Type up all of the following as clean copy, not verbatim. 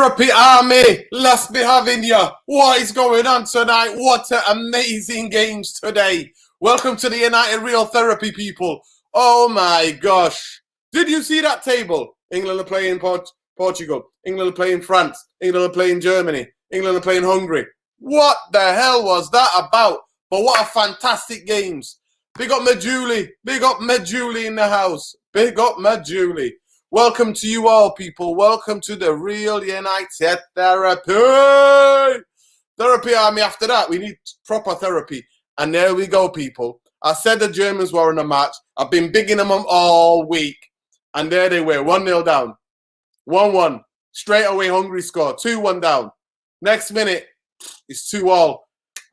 Therapy Army, let's be having you. What is going on tonight? What amazing games today. Welcome to the United Real Therapy, people. Oh my gosh. Did you see that table? England are playing Portugal. England are playing France. England are playing Germany. England are playing Hungary. What the hell was that about? But what a fantastic games. Big up Majuli. Big up Majuli in the house. Big up Majuli. Welcome to you all, people. Welcome to the Real United Therapy. Therapy Army. After that, we need proper therapy. And there we go, people. I said the Germans were in a match. I've been bigging them up all week. And there they were, 1-0 down. 1-1. Straight away, Hungary score. 2-1 down. Next minute, it's 2-2.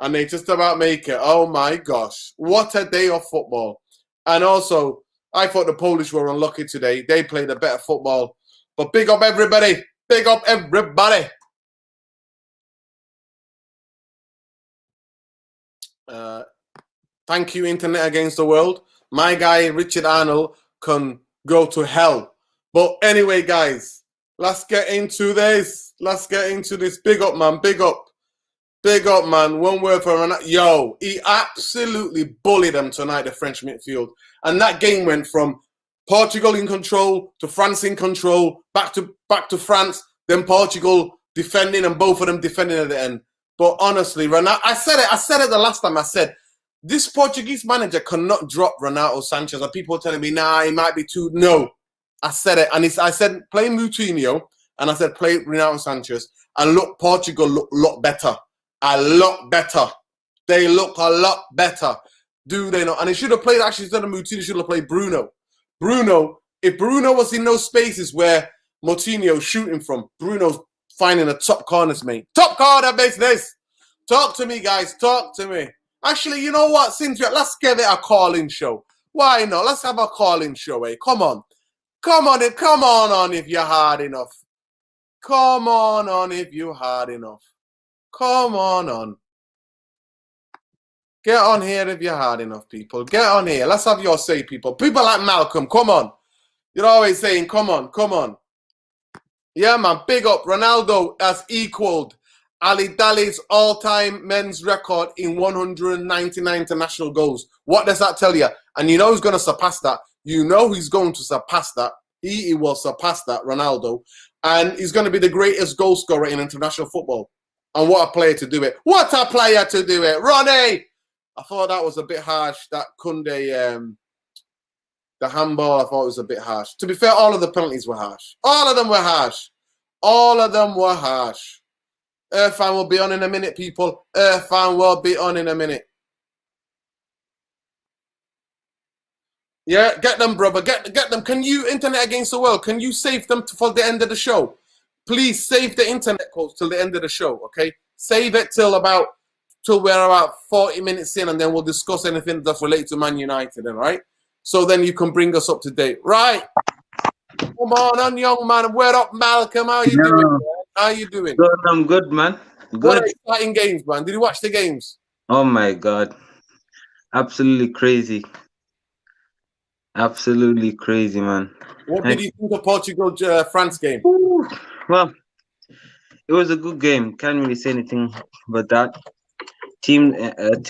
And they just about make it. Oh, my gosh. What a day of football. And also, I thought the Polish were unlucky today. They played a better football. But big up everybody. Big up everybody. Thank you, Internet Against the World. My guy, Richard Arnold, can go to hell. But anyway, guys, let's get into this. Let's get into this. Big up, man. Big up. Big up, man. One word for him. Yo, he absolutely bullied them tonight, the French midfield. And that game went from Portugal in control to France in control, back to France, then Portugal defending, and both of them defending at the end. But honestly, Ronaldo, I said it the last time. I said, this Portuguese manager cannot drop Ronaldo Sanchez. And people were telling me, nah, he might be too. No. I said it. And I said, play Moutinho. And I said, play Ronaldo Sanchez. And look, Portugal look a lot better. A lot better. They look a lot better. Do they not? And he should have played, actually, instead of Moutinho, should have played Bruno. If Bruno was in those spaces where Moutinho's shooting from, Bruno's finding the top corners, mate. Top corner business. Talk to me, guys. Talk to me. Actually, you know what? Let's give it a call-in show. Why not? Let's have a call-in show, eh? Come on. Come on if you're hard enough. Come on if you're hard enough. Come on. Get on here if you're hard enough, people. Get on here. Let's have your say, people. People like Malcolm, come on. You're always saying, come on. Yeah, man, big up. Ronaldo has equaled Ali Dali's all-time men's record in 199 international goals. What does that tell you? And you know who's going to surpass that. You know he's going to surpass that. He will surpass that, Ronaldo. And he's going to be the greatest goal scorer in international football. And what a player to do it. What a player to do it. Ronnie! I thought that was a bit harsh. That Kunde, the handball, I thought it was a bit harsh. To be fair, all of the penalties were harsh. All of them were harsh. Irfan will be on in a minute, people. Irfan will be on in a minute. Yeah, get them, brother. Get them. Can you, Internet Against the World, can you save them for the end of the show? Please save the internet calls till the end of the show, okay? Save it till we're about 40 minutes in, and then we'll discuss anything that's related to Man United, all right? So then you can bring us up to date. Right. Come on, young man. Where up, Malcolm? How you doing, man? How you doing? Good, I'm good, man. Good. What exciting games, man. Did you watch the games? Oh, my God. Absolutely crazy. Absolutely crazy, man. What did you think of Portugal-France game? Well, it was a good game. Can't really say anything about that.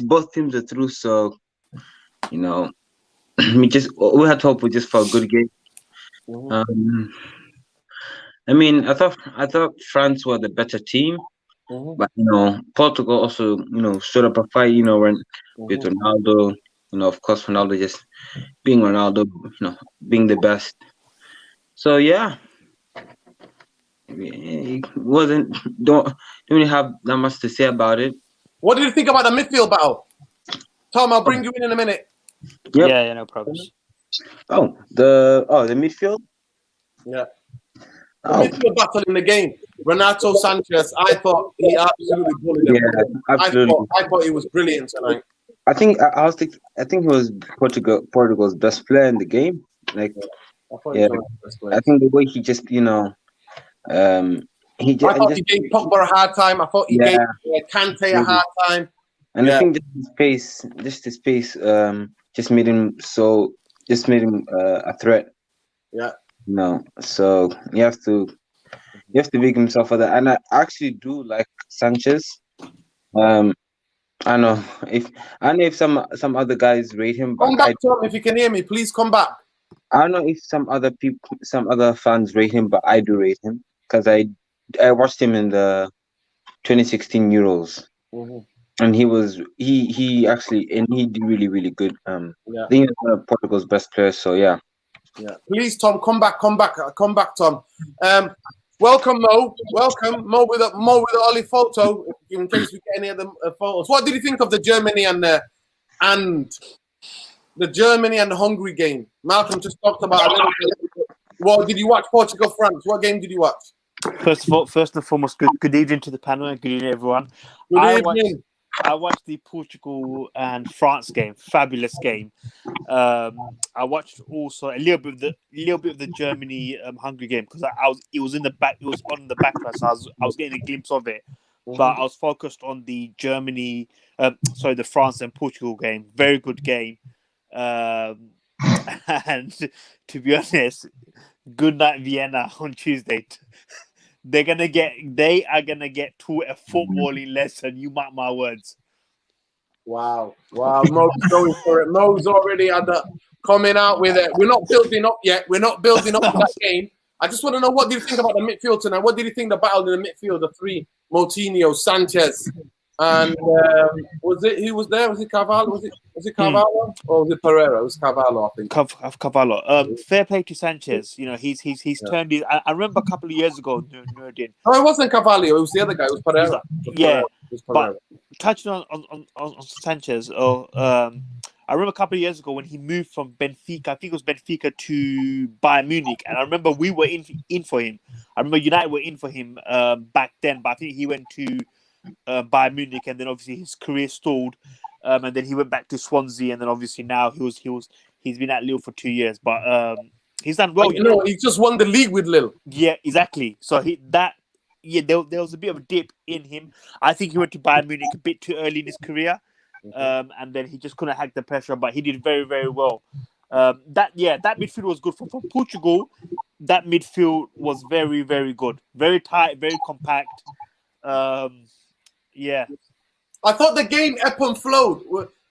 Both teams are through, so you know, we had hope for a good game. Mm-hmm. I mean, I thought France were the better team, but Portugal also stood up a fight. With Ronaldo, of course, Ronaldo just being Ronaldo, being the best. So yeah. It don't really have that much to say about it. What did you think about the midfield battle? Tom, I'll bring you in a minute. Yep. Yeah, no problems. The midfield? Yeah. The midfield battle in the game. Renato Sanchez, I thought he absolutely bullied him. Yeah, absolutely. I thought he was brilliant tonight. I think he was Portugal's best player in the game. Like, I think the way he just I thought he gave Pogba a hard time. I thought he gave Kante a hard time. And I think just his pace, just made him a threat. Yeah. So you have to he has to big himself for that. And I actually do like Sanchez. Um, I know if I know if some other guys rate him, but Come back, Tom, if you can hear me. Please come back. I don't know if some other people, some other fans rate him, but I do rate him because I watched him in the 2016 Euros, Mhm. and he actually and he did really good. Yeah. I think he's one of Portugal's best players. So yeah. Yeah. Please, Tom, come back, Tom. Welcome, Mo. Welcome, Mo with a Ollie photo. In case we get any other photos. What did you think of the Germany and the Hungary game? Malcolm just talked about a little bit. Well, did you watch Portugal France? What game did you watch? First and foremost, good evening to the panel and good evening everyone. Good evening. I watched the Portugal and France game, fabulous game. I watched also a little bit of the Germany Hungary game because it was on the background, so I was getting a glimpse of it. But I was focused on the the France and Portugal game. Very good game. And to be honest, good night Vienna on Tuesday. They are gonna get to a footballing lesson. You mark my words. Wow. Mo's going for it. Mo's already coming out with it. We're not building up yet. We're not building up to that game. I just want to know, what do you think about the midfield tonight? What did you think the battle in the midfield? The three: Moutinho, Sanchez, and who was there? Was it Carvalho? Was it Carvalho or was it Pereira? It was Carvalho, I think. Carvalho. Fair play to Sanchez. You know, he's turned his. I remember a couple of years ago, Nurdin. No, it wasn't Carvalho. It was the other guy. It was Pereira. But touching on Sanchez, I remember a couple of years ago when he moved from Benfica. I think it was Benfica to Bayern Munich, and I remember we were in for him. I remember United were in for him back then, but I think he went to Bayern Munich, and then obviously his career stalled, and then he went back to Swansea, and then obviously now he's been at Lille for 2 years, but he's done well. You know, he just won the league with Lille. Yeah, exactly. So there was a bit of a dip in him. I think he went to Bayern Munich a bit too early in his career, and then he just couldn't hack the pressure. But he did very, very well. That midfield was good for Portugal. That midfield was very, very good, very tight, very compact. Yeah. I thought the game ebb and flowed.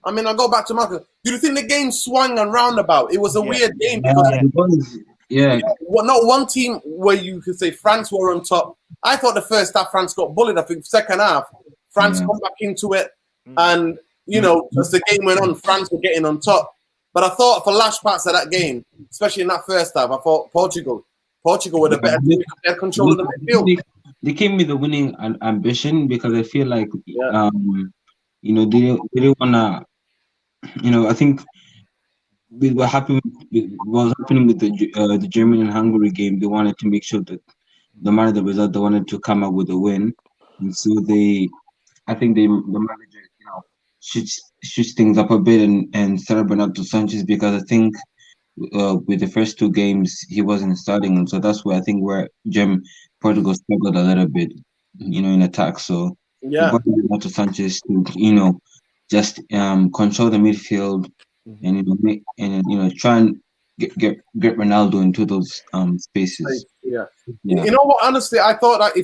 I mean, I go back to Marcus. Do you think the game swung and roundabout? It was a weird game because not one team where you could say France were on top. I thought the first half France got bullied. I think second half France come back into it, and you know, as the game went on, France were getting on top. But I thought for large parts of that game, especially in that first half, I thought Portugal were the better team. They had control of the midfield. They came with a winning ambition because I feel like you know, they didn't wanna, you know, I think with what happened with what was happening with the German and Hungary game, they wanted to make sure that no matter the result, they wanted to come out with a win, and so I think the manager, you know, shoots things up a bit and started Bernardo Sanchez because I think with the first two games he wasn't starting, and so that's where I think Portugal struggled a little bit, you know, in attack. So Bernardo Sanchez to, you know, just control the midfield and try and get Ronaldo into those spaces. Yeah. You know what? Honestly, I thought that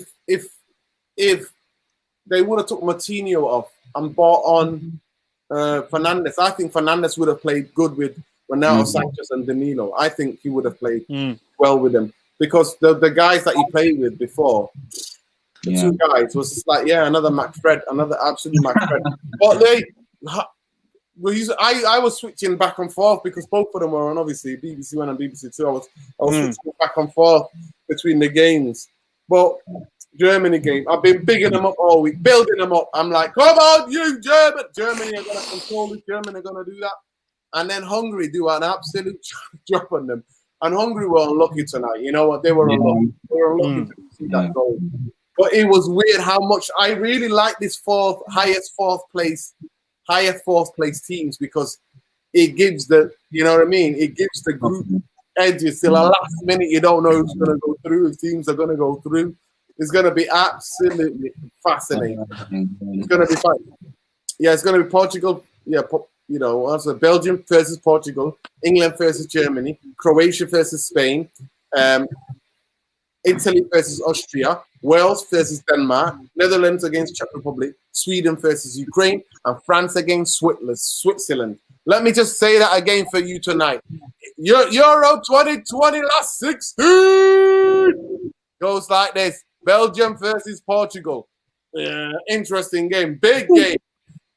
if they would have took Moutinho off and brought on Fernandes, I think Fernandes would have played good with Ronaldo, Sanchez, and Danilo. I think he would have played well with them because the guys that he played with before, the two guys, was just like another McFred, another absolute McFred. But I was switching back and forth because both of them were on obviously BBC One and BBC Two. I was switching back and forth between the games. But Germany game, I've been bigging them up all week, building them up. I'm like, come on, you Germany are gonna control this. Germany are gonna do that. And then Hungary do an absolute drop on them. And Hungary were unlucky tonight. You know what? They were unlucky. They were unlucky to see that goal. But it was weird how much I really like this highest fourth place teams because it gives you know what I mean? It gives the group edges till the last minute. You don't know who's going to go through, if teams are going to go through. It's going to be absolutely fascinating. It's going to be fun. Yeah, it's going to be Portugal. Yeah, you know, also Belgium versus Portugal, England versus Germany, Croatia versus Spain, Italy versus Austria, Wales versus Denmark, Netherlands against Czech Republic, Sweden versus Ukraine, and France against Switzerland. Let me just say that again for you tonight. Euro 2020 last 16 goes like this. Belgium versus Portugal. Interesting game. Big game.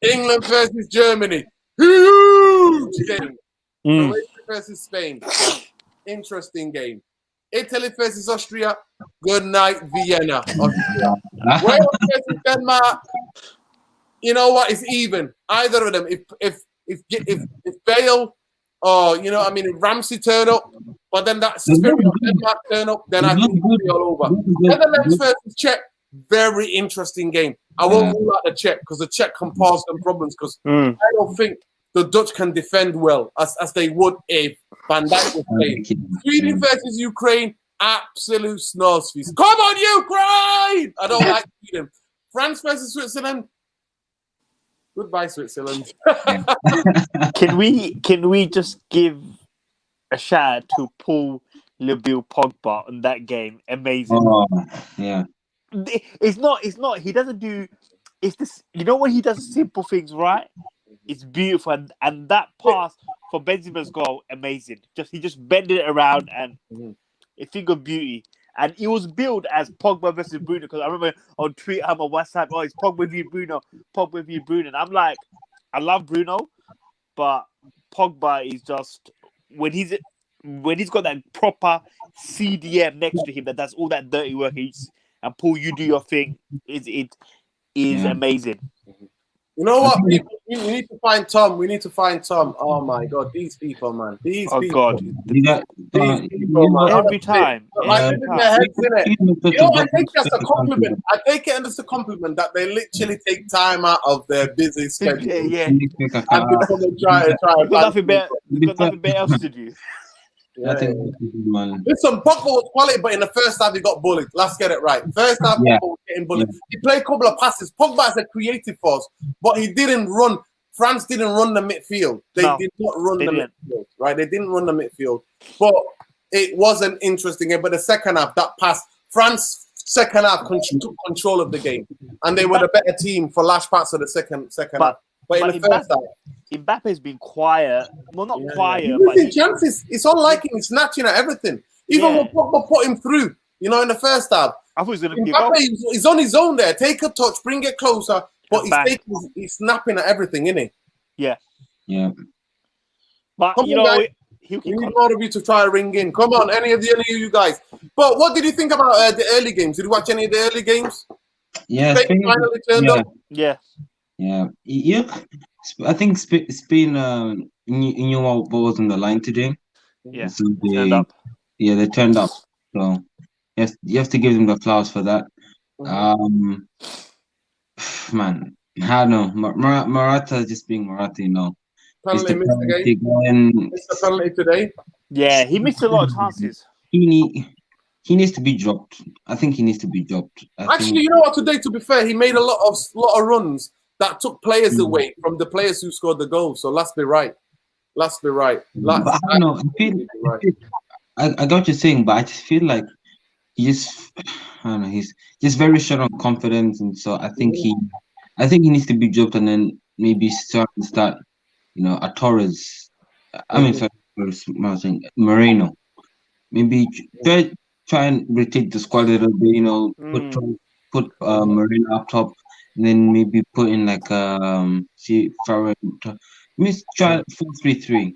England versus Germany. Huge game. Croatia versus Spain. Interesting game. Italy versus Austria. Good night, Vienna. Austria. Wales versus Denmark. You know what? It's even. Either of them. If Bale or if Ramsey turn up, but then that spirit of Denmark turn up, then I think it'll be all over. Netherlands versus Czech. Very interesting game. I won't rule out the Czech because the Czech can cause them problems because I don't think the Dutch can defend well as they would if Van Dijk was playing. Sweden versus Ukraine, absolute snores feast. Come on, Ukraine! I don't like Sweden. France versus Switzerland. Goodbye, Switzerland. Can we just give a shout out to Paul Lebil Pogba on that game? Amazing. Oh, yeah. It's not. He doesn't do. It's this. You know when he does simple things right, it's beautiful. And that pass for Benzema's goal, amazing. He just bended it around and a thing of beauty. And it was billed as Pogba versus Bruno because I remember on Twitter, on WhatsApp, it's Pogba v Bruno, Pogba v Bruno. And I'm like, I love Bruno, but Pogba is just when he's got that proper CDM next to him that does all that dirty work. And Paul, you do your thing. It is amazing. You know what? We need to find Tom. We need to find Tom. Oh my God, these people, man. These people. God. These people, man. Every time. Like, their heads in it. You know, I take it as a compliment. I take it as a compliment that they literally take time out of their busy schedule. Yeah. And become and try. You've got nothing better else to do. I think man. Listen, Pogba was quality, but in the first half he got bullied. Let's get it right. First half, Pogba was getting bullied. He played a couple of passes. Pogba is a creative force, but he didn't run. France didn't run the midfield. They did not run the midfield, right? They didn't run the midfield. But it was an interesting game. But the second half, that pass, France second half took control of the game, and they were the better team for last parts of the second half. But in the first half, Mbappe's been quiet. Well, not quiet, but chances. It's all like him. He's snatching at everything. Even when Pogba put him through, in the first half. I thought he was going to give up. He's on his own there. Take a touch, bring it closer. But he's snapping at everything, isn't he? Yeah. Yeah. But, we need more of you to try to ring in. Come on, any of you guys. But what did you think about the early games? Did you watch any of the early games? Yeah. Spain finally turned up. Yeah. Yeah. I think Spain knew what was on the line today. Yeah. So turned up. Yeah, they turned up. So yes, you have to give them the flowers for that. Man, I don't know. Morata just being Morata, Penalty missed again. Missed the penalty today. Yeah, he missed a lot of chances. He needs to be dropped. I think he needs to be dropped. Actually, you know what? Today, to be fair, he made a lot of runs that took players away from the players who scored the goal. So let's be right. But I don't know. I got what you're saying, but I just feel like he's just very short on confidence, and so I think he needs to be dropped and then maybe start a Torres. Moreno. Maybe try and rotate the squad a little bit. Put Moreno up top. And then maybe put in Farah. Try 4-3-3.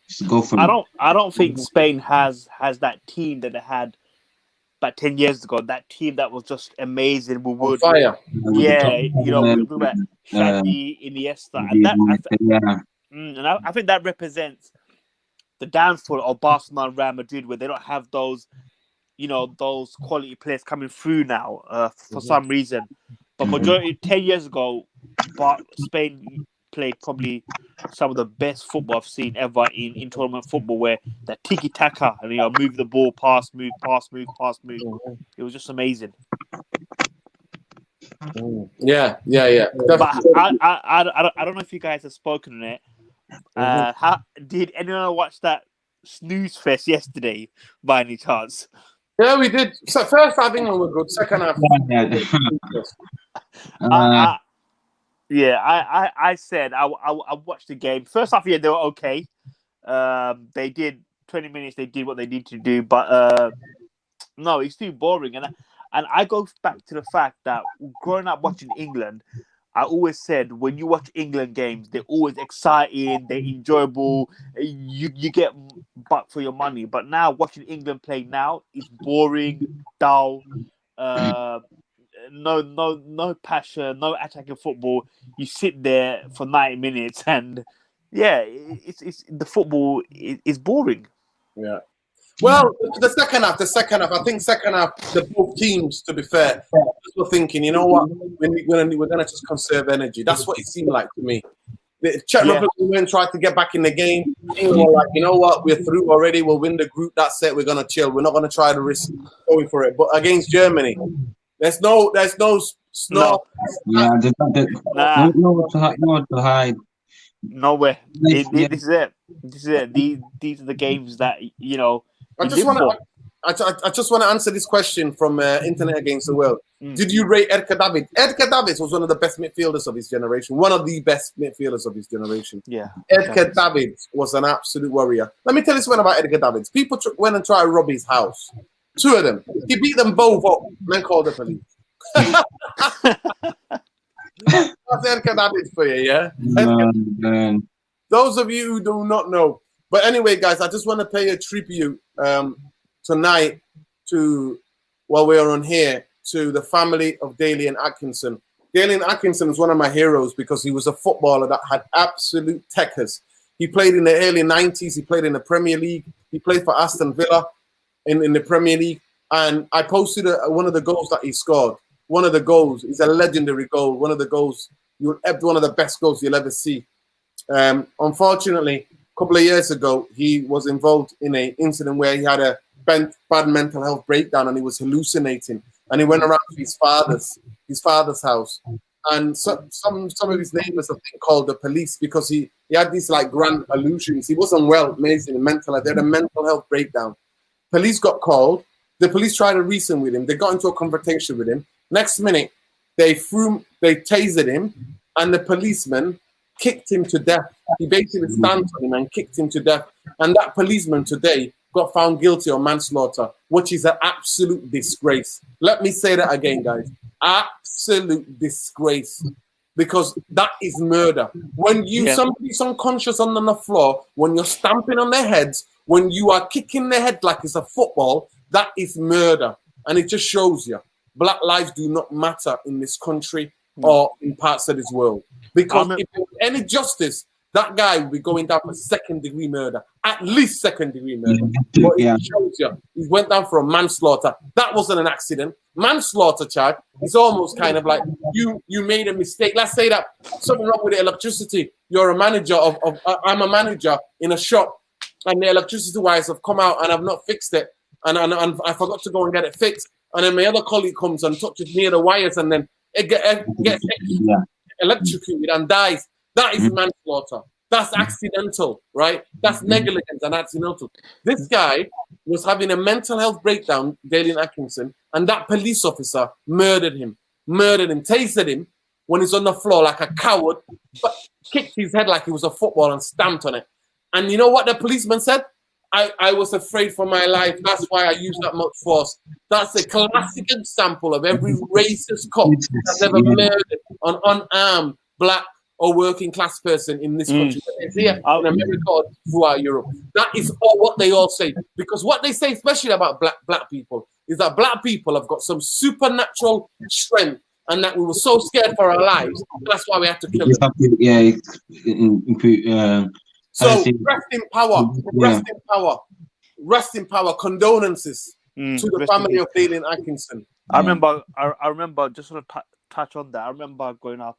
Just go for. I don't think Spain has that team that they had about 10 years ago. That team that was just amazing. We would fire. Yeah, we talk about Xavi, Iniesta, and I think that represents the downfall of Barcelona and Real Madrid, where they don't have those, those quality players coming through now for some reason. But majority 10 years ago, Spain played probably some of the best football I've seen ever in tournament football, where that tiki taka and move the ball, pass, move. It was just amazing. Yeah. But I don't know if you guys have spoken on it. Did anyone watch that snooze fest yesterday by any chance? Yeah, we did. So first half England were good. Second half, Yeah. I, I said I watched the game. First half, yeah, they were okay. They did 20 minutes. They did what they needed to do, but no, it's too boring. And I go back to the fact that growing up watching England, I always said when you watch England games, they're always exciting, they're enjoyable. You get buck for your money. But now watching England play now is boring, dull. Uh, no passion, no attacking football. You sit there for 90 minutes, and yeah, it's the football is boring. yeah. Well, the second half. I think second half, the both teams, to be fair, were thinking, you know what, we're gonna just conserve energy. That's what it seemed like to me. The Czech Republic tried to get back in the game. England were like, you know what, we're through already. We'll win the group. That's it. We're gonna chill. We're not gonna try to risk going for it. But against Germany, there's no. No. Yeah, Nah. no to hide. Nowhere. Nice, yeah. This is it. This is it. These are the games that you know. I just want to answer this question from Internet Against the World. Did you rate Edgar David? Edgar David was one of the best midfielders of his generation. One of the best midfielders of his generation. Yeah. Edgar David was an absolute warrior. Let me tell you something about Edgar David. People went and tried to rob his house. Two of them. He beat them both up. Then called the police. That's Edgar David for you, yeah? Man. Those of you who do not know. But anyway, guys, I just want to pay a tribute tonight to, while we're on here, to the family of Dalian Atkinson. Dalian Atkinson is one of my heroes because he was a footballer that had absolute techers. He played in the early 90s. He played in the Premier League. He played for Aston Villa in the Premier League. And I posted one of the goals that he scored. One of the goals is a legendary goal. One of the goals, one of the best goals you'll ever see. Unfortunately, a couple of years ago, he was involved in an incident where he had a bad mental health breakdown and he was hallucinating. And he went around to his father's house. And some of his neighbors, I think, called the police because he had these like grand illusions. He wasn't well, amazing, mental health. They had a mental health breakdown. Police got called. The police tried to reason with him. They got into a confrontation with him. Next minute, they tasered him, and the policeman kicked him to death. He basically stamped on him and kicked him to death. And that policeman today got found guilty of manslaughter, which is an absolute disgrace. Let me say that again, guys. Absolute disgrace. Because that is murder. When somebody's unconscious on the floor, when you're stamping on their heads, when you are kicking their head like it's a football, that is murder. And it just shows you Black lives do not matter in this country or in parts of this world. Because if there was any justice, that guy would be going down for second-degree murder, at least second-degree murder. But it shows you he went down for a manslaughter. That wasn't an accident. Manslaughter charge is almost kind of like you made a mistake. Let's say that something wrong with the electricity. You're a manager I'm a manager in a shop, and the electricity wires have come out and I've not fixed it, and I forgot to go and get it fixed. And then my other colleague comes and touches near the wires, and then it gets electrocuted and dies. That is manslaughter. That's accidental, right? That's negligence and accidental. This guy was having a mental health breakdown, Dalian Atkinson, and that police officer murdered him, tasered him when he's on the floor like a coward, but kicked his head like he was a football and stamped on it. And you know what the policeman said? I was afraid for my life. That's why I used that much force. That's a classic example of every racist cop that's ever murdered an unarmed black or working class person in this country. It's here in America or throughout Europe. That is all what they all say. Because what they say, especially about black people, is that black people have got some supernatural strength and that we were so scared for our lives. That's why we had to kill them. So rest in power, rest in power. Condolences to the family of Dalian Atkinson. I remember. Just want to touch on that. I remember growing up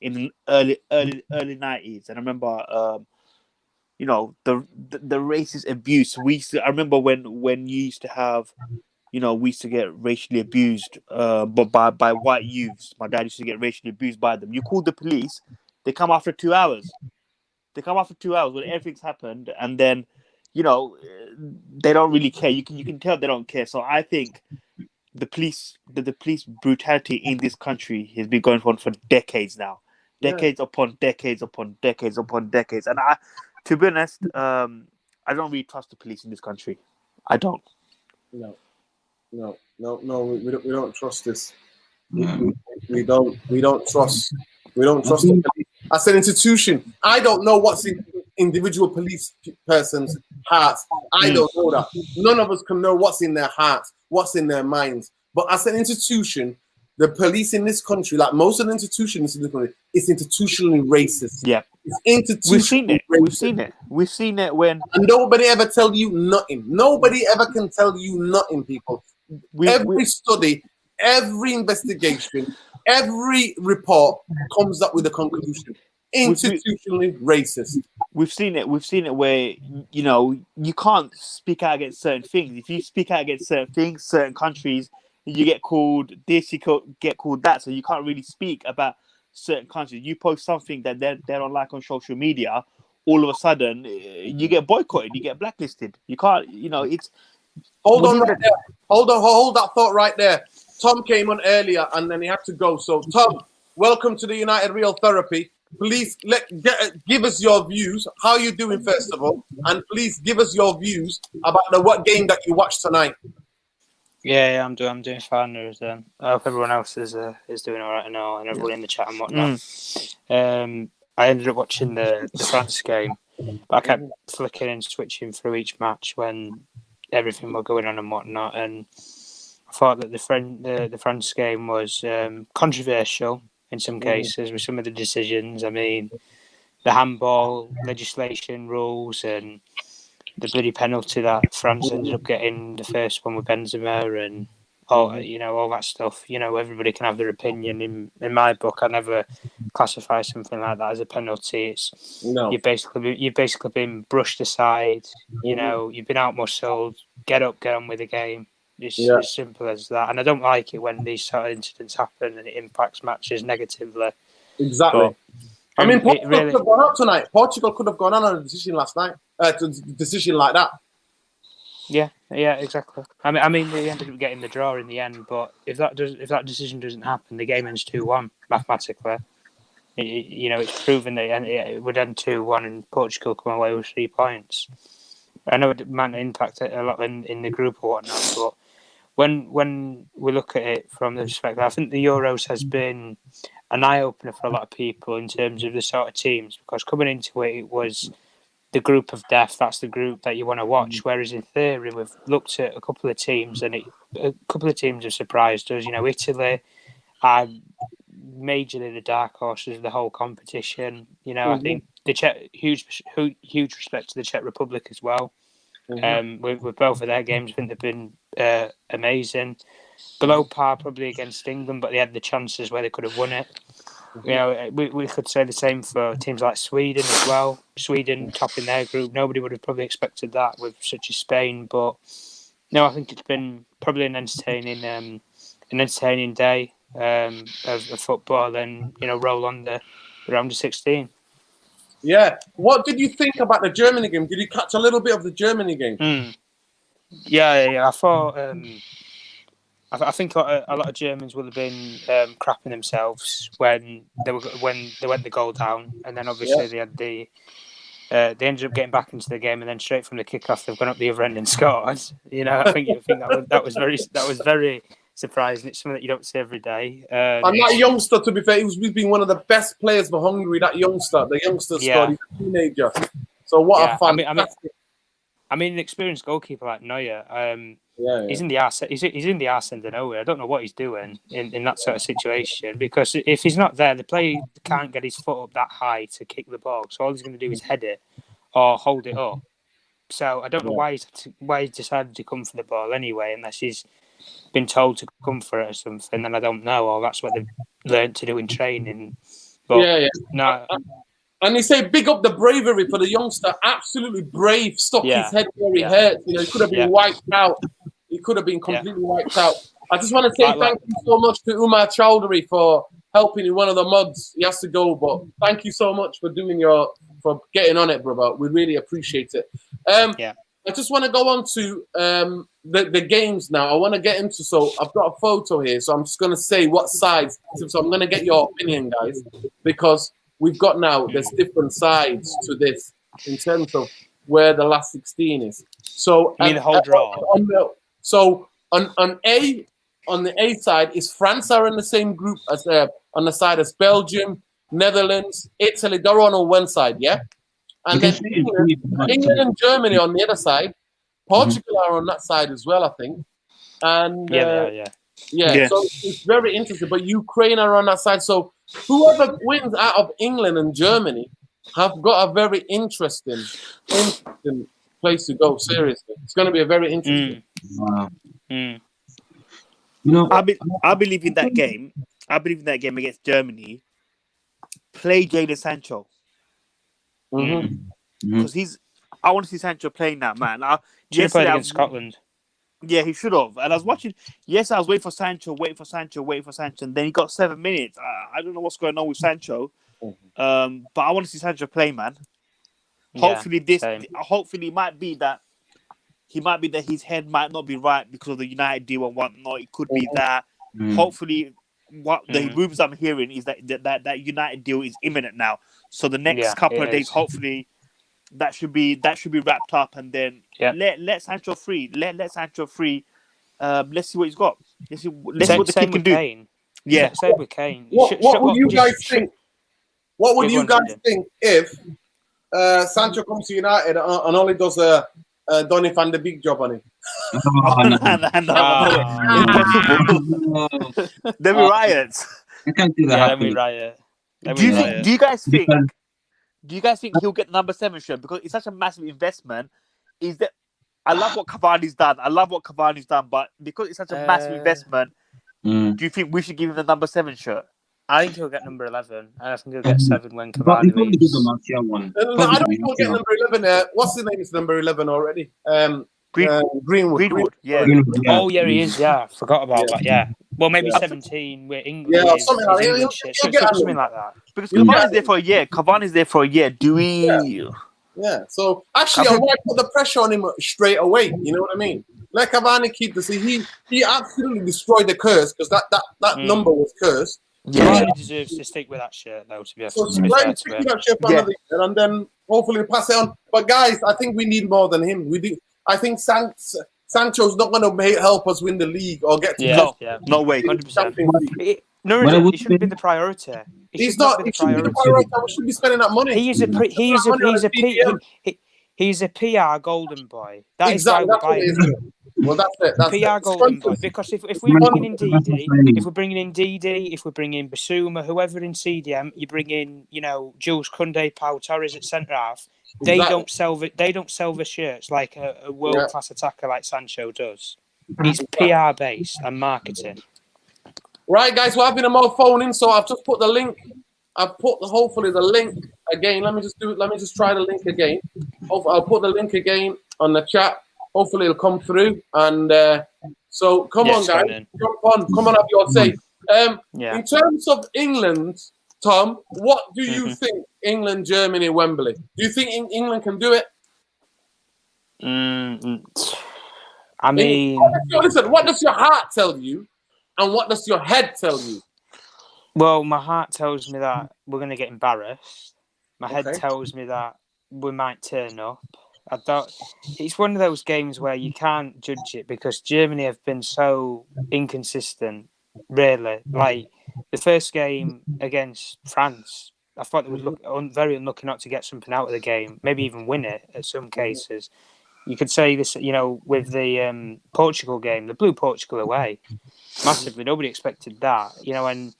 in early 90s, and I remember the racist abuse. I remember when you used to have, we used to get racially abused, but by white youths. My dad used to get racially abused by them. You call the police, they come after 2 hours. They come after 2 hours when everything's happened, and then, they don't really care. You can tell they don't care. So I think the police brutality in this country has been going on for decades now, decades upon decades upon decades upon decades. And to be honest, I don't really trust the police in this country. I don't. No. We don't trust this. We don't trust. We don't trust the police. As an institution, I don't know what's in individual police person's hearts. I don't know that. None of us can know what's in their hearts, what's in their minds. But as an institution, the police in this country, like most of the institutions in this country, is institutionally racist. Yeah. It's institutionally racist. We've seen it when... And nobody ever tell you nothing. Nobody ever can tell you nothing, people. Every study, every investigation, every report comes up with a conclusion. Institutionally racist. We've seen it where, you can't speak out against certain things. If you speak out against certain things, certain countries, you get called this, you get called that. So you can't really speak about certain countries. You post something that they don't like on social media, all of a sudden you get boycotted, you get blacklisted. You can't, it's... Hold on right there. Hold that thought right there. Tom came on earlier and then he had to go. So Tom, welcome to the United Real Therapy. Please give us your views. How are you doing, first of all? And please give us your views about what game that you watched tonight. Yeah, I'm doing fine. I hope everyone else is doing all right now, and everyone in the chat and whatnot. I ended up watching the France game, but I kept flicking and switching through each match when everything was going on and whatnot. And I thought that the France game was controversial in some cases with some of the decisions. I mean, the handball legislation rules and the bloody penalty that France ended up getting, the first one with Benzema, and all that stuff. Everybody can have their opinion. In my book, I never classify something like that as a penalty. You've basically been brushed aside. You've been out-muscled. Get up, get on with the game. It's as simple as that. And I don't like it when these sort of incidents happen and it impacts matches negatively. Exactly. But, Portugal could have gone out tonight. Portugal could have gone on a decision last night. Decision like that. Yeah, exactly. I mean, they ended up getting the draw in the end. But if that decision doesn't happen, the game ends 2-1 mathematically. It's proven that it would end 2-1 and Portugal come away with 3 points. I know it might impact it a lot in the group or whatnot, but when we look at it from the perspective, I think the Euros has been an eye-opener for a lot of people in terms of the sort of teams, because coming into it was the group of death. That's the group that you want to watch. Whereas in theory, we've looked at a couple of teams and a couple of teams have surprised us. Italy are majorly the dark horses of the whole competition. I think the Czech, huge respect to the Czech Republic as well. With both of their games, I think they've been amazing. Below par probably against England, but they had the chances where they could have won it. We could say the same for teams like Sweden as well. Sweden topping their group. Nobody would have probably expected that with such a Spain, but no, I think it's been probably an entertaining day of football. And roll on the round of 16. Yeah. What did you think about the Germany game? Did you catch a little bit of the Germany game? Yeah. I thought. I think a lot of Germans will have been crapping themselves when they went the goal down, and then obviously they had they ended up getting back into the game, and then straight from the kickoff they've gone up the other end and scored. I think that was very surprising. It's something that you don't see every day. And that youngster, to be fair, he's been one of the best players for Hungary. That youngster, scored. He's a teenager. So what a fan! I mean, an experienced goalkeeper like Neuer. He's in the arse. He's in the arse end of nowhere. I don't know what he's doing in that sort of situation, because if he's not there, the player can't get his foot up that high to kick the ball. So all he's going to do is head it or hold it up. So I don't know why he's decided to come for the ball anyway, unless he's been told to come for it or something. Then I don't know, or that's what they've learned to do in training. But no. And they say big up the bravery for the youngster. Absolutely brave. Stuck his head where he hurt. He could have been wiped out. He could have been completely wiped out. I just want to say thank you so much to Umar Chowdhury for helping in one of the mugs. He has to go, but thank you so much for getting on it, brother. We really appreciate it. I just want to go on to the games now. I want to get into, so I've got a photo here, so I'm just going to say what sides. So I'm going to get your opinion, guys, because we've got now, there's different sides to this in terms of where the last 16 is. So, You mean the whole draw? On the A side is France are in the same group as on the side as Belgium, Netherlands, Italy. They're on one side, yeah. And then England and Germany on the other side. Portugal are on that side as well, I think. And Yeah. so it's very interesting. But Ukraine are on that side. So whoever wins out of England and Germany have got a very interesting place to go. Seriously, it's going to be a very interesting. Wow. Mm. You know, I believe in that game. I believe in that game against Germany. Play Jadon Sancho because I want to see Sancho playing that, man. Should have played against Scotland. Yeah, he should have. And I was watching. Yes, I was waiting for Sancho, and then he got 7 minutes. I don't know what's going on with Sancho, but I want to see Sancho play, man. Hopefully, hopefully, it might be that his head might not be right because of the United deal and whatnot. It could be that. Hopefully, what the rumors I'm hearing is that United deal is imminent now. So the next couple of days, hopefully, that should be wrapped up, and then let Sancho free. Let Sancho free. Let's see what he's got. Let's see what the kid can do. Kane. Yeah, Same with Kane. What would you guys think? What would you guys think if Sancho comes to United and only does a Donny van de Beek job on him? Impossible. There'll be riots. I can't do that. There'll be riot. Do you guys think? Do you guys think he'll get the number 7 shirt because it's such a massive investment? I love what Cavani's done. But because it's such a massive investment, do you think we should give him the number 7 shirt? I think he'll get number 11, and I think he'll get 7 when Cavani leaves. No, I don't think he'll get number 11. What's his name is number 11 already? Greenwood. Yeah. Oh, yeah, he is. Yeah, forgot about that. Yeah. Well, maybe 17 with England. Yeah, something like that. Something like that. Because Cavani's there for a year. Do we? Yeah. So actually, I might put the pressure on him straight away. You know what I mean? Let Cavani keep the season. He absolutely destroyed the curse because that number was cursed. Yeah, he deserves to stick with that shirt, though. To be honest, so let him stick with that shirt for another year, and then hopefully pass it on. But guys, I think we need more than him. I think Sancho's not going to help us win the league or get to no way, 100%. No, it shouldn't be the priority. He's not. It shouldn't be the priority. We should be spending that money. He's a PR golden boy. That exactly. is why we're buying. Well, that's it. That's PR golden boy. Because if we're bringing in Didi, if we're bringing in Basuma, whoever in CDM, you bring in, Jules Koundé, Pau Torres at centre half. They don't sell the shirts like a world class attacker like Sancho does. It's PR based and marketing. Right, guys, we're having them all phoning, so I've just put the link. I've put hopefully the link again. Let me just try the link again. I'll put the link again on the chat. Hopefully it'll come through. And so come on, guys. Come on, have your say. In terms of England, Tom, what do you think England, Germany, Wembley? Do you think England can do it? I mean... Listen, what does your heart tell you? And what does your head tell you? Well, my heart tells me that we're going to get embarrassed. My head tells me that we might turn up. It's one of those games where you can't judge it because Germany have been so inconsistent, really. Like, the first game against France, I thought they were very unlucky not to get something out of the game, maybe even win it in some cases. You could say this, with the Portugal game, they blew Portugal away massively. Nobody expected that, and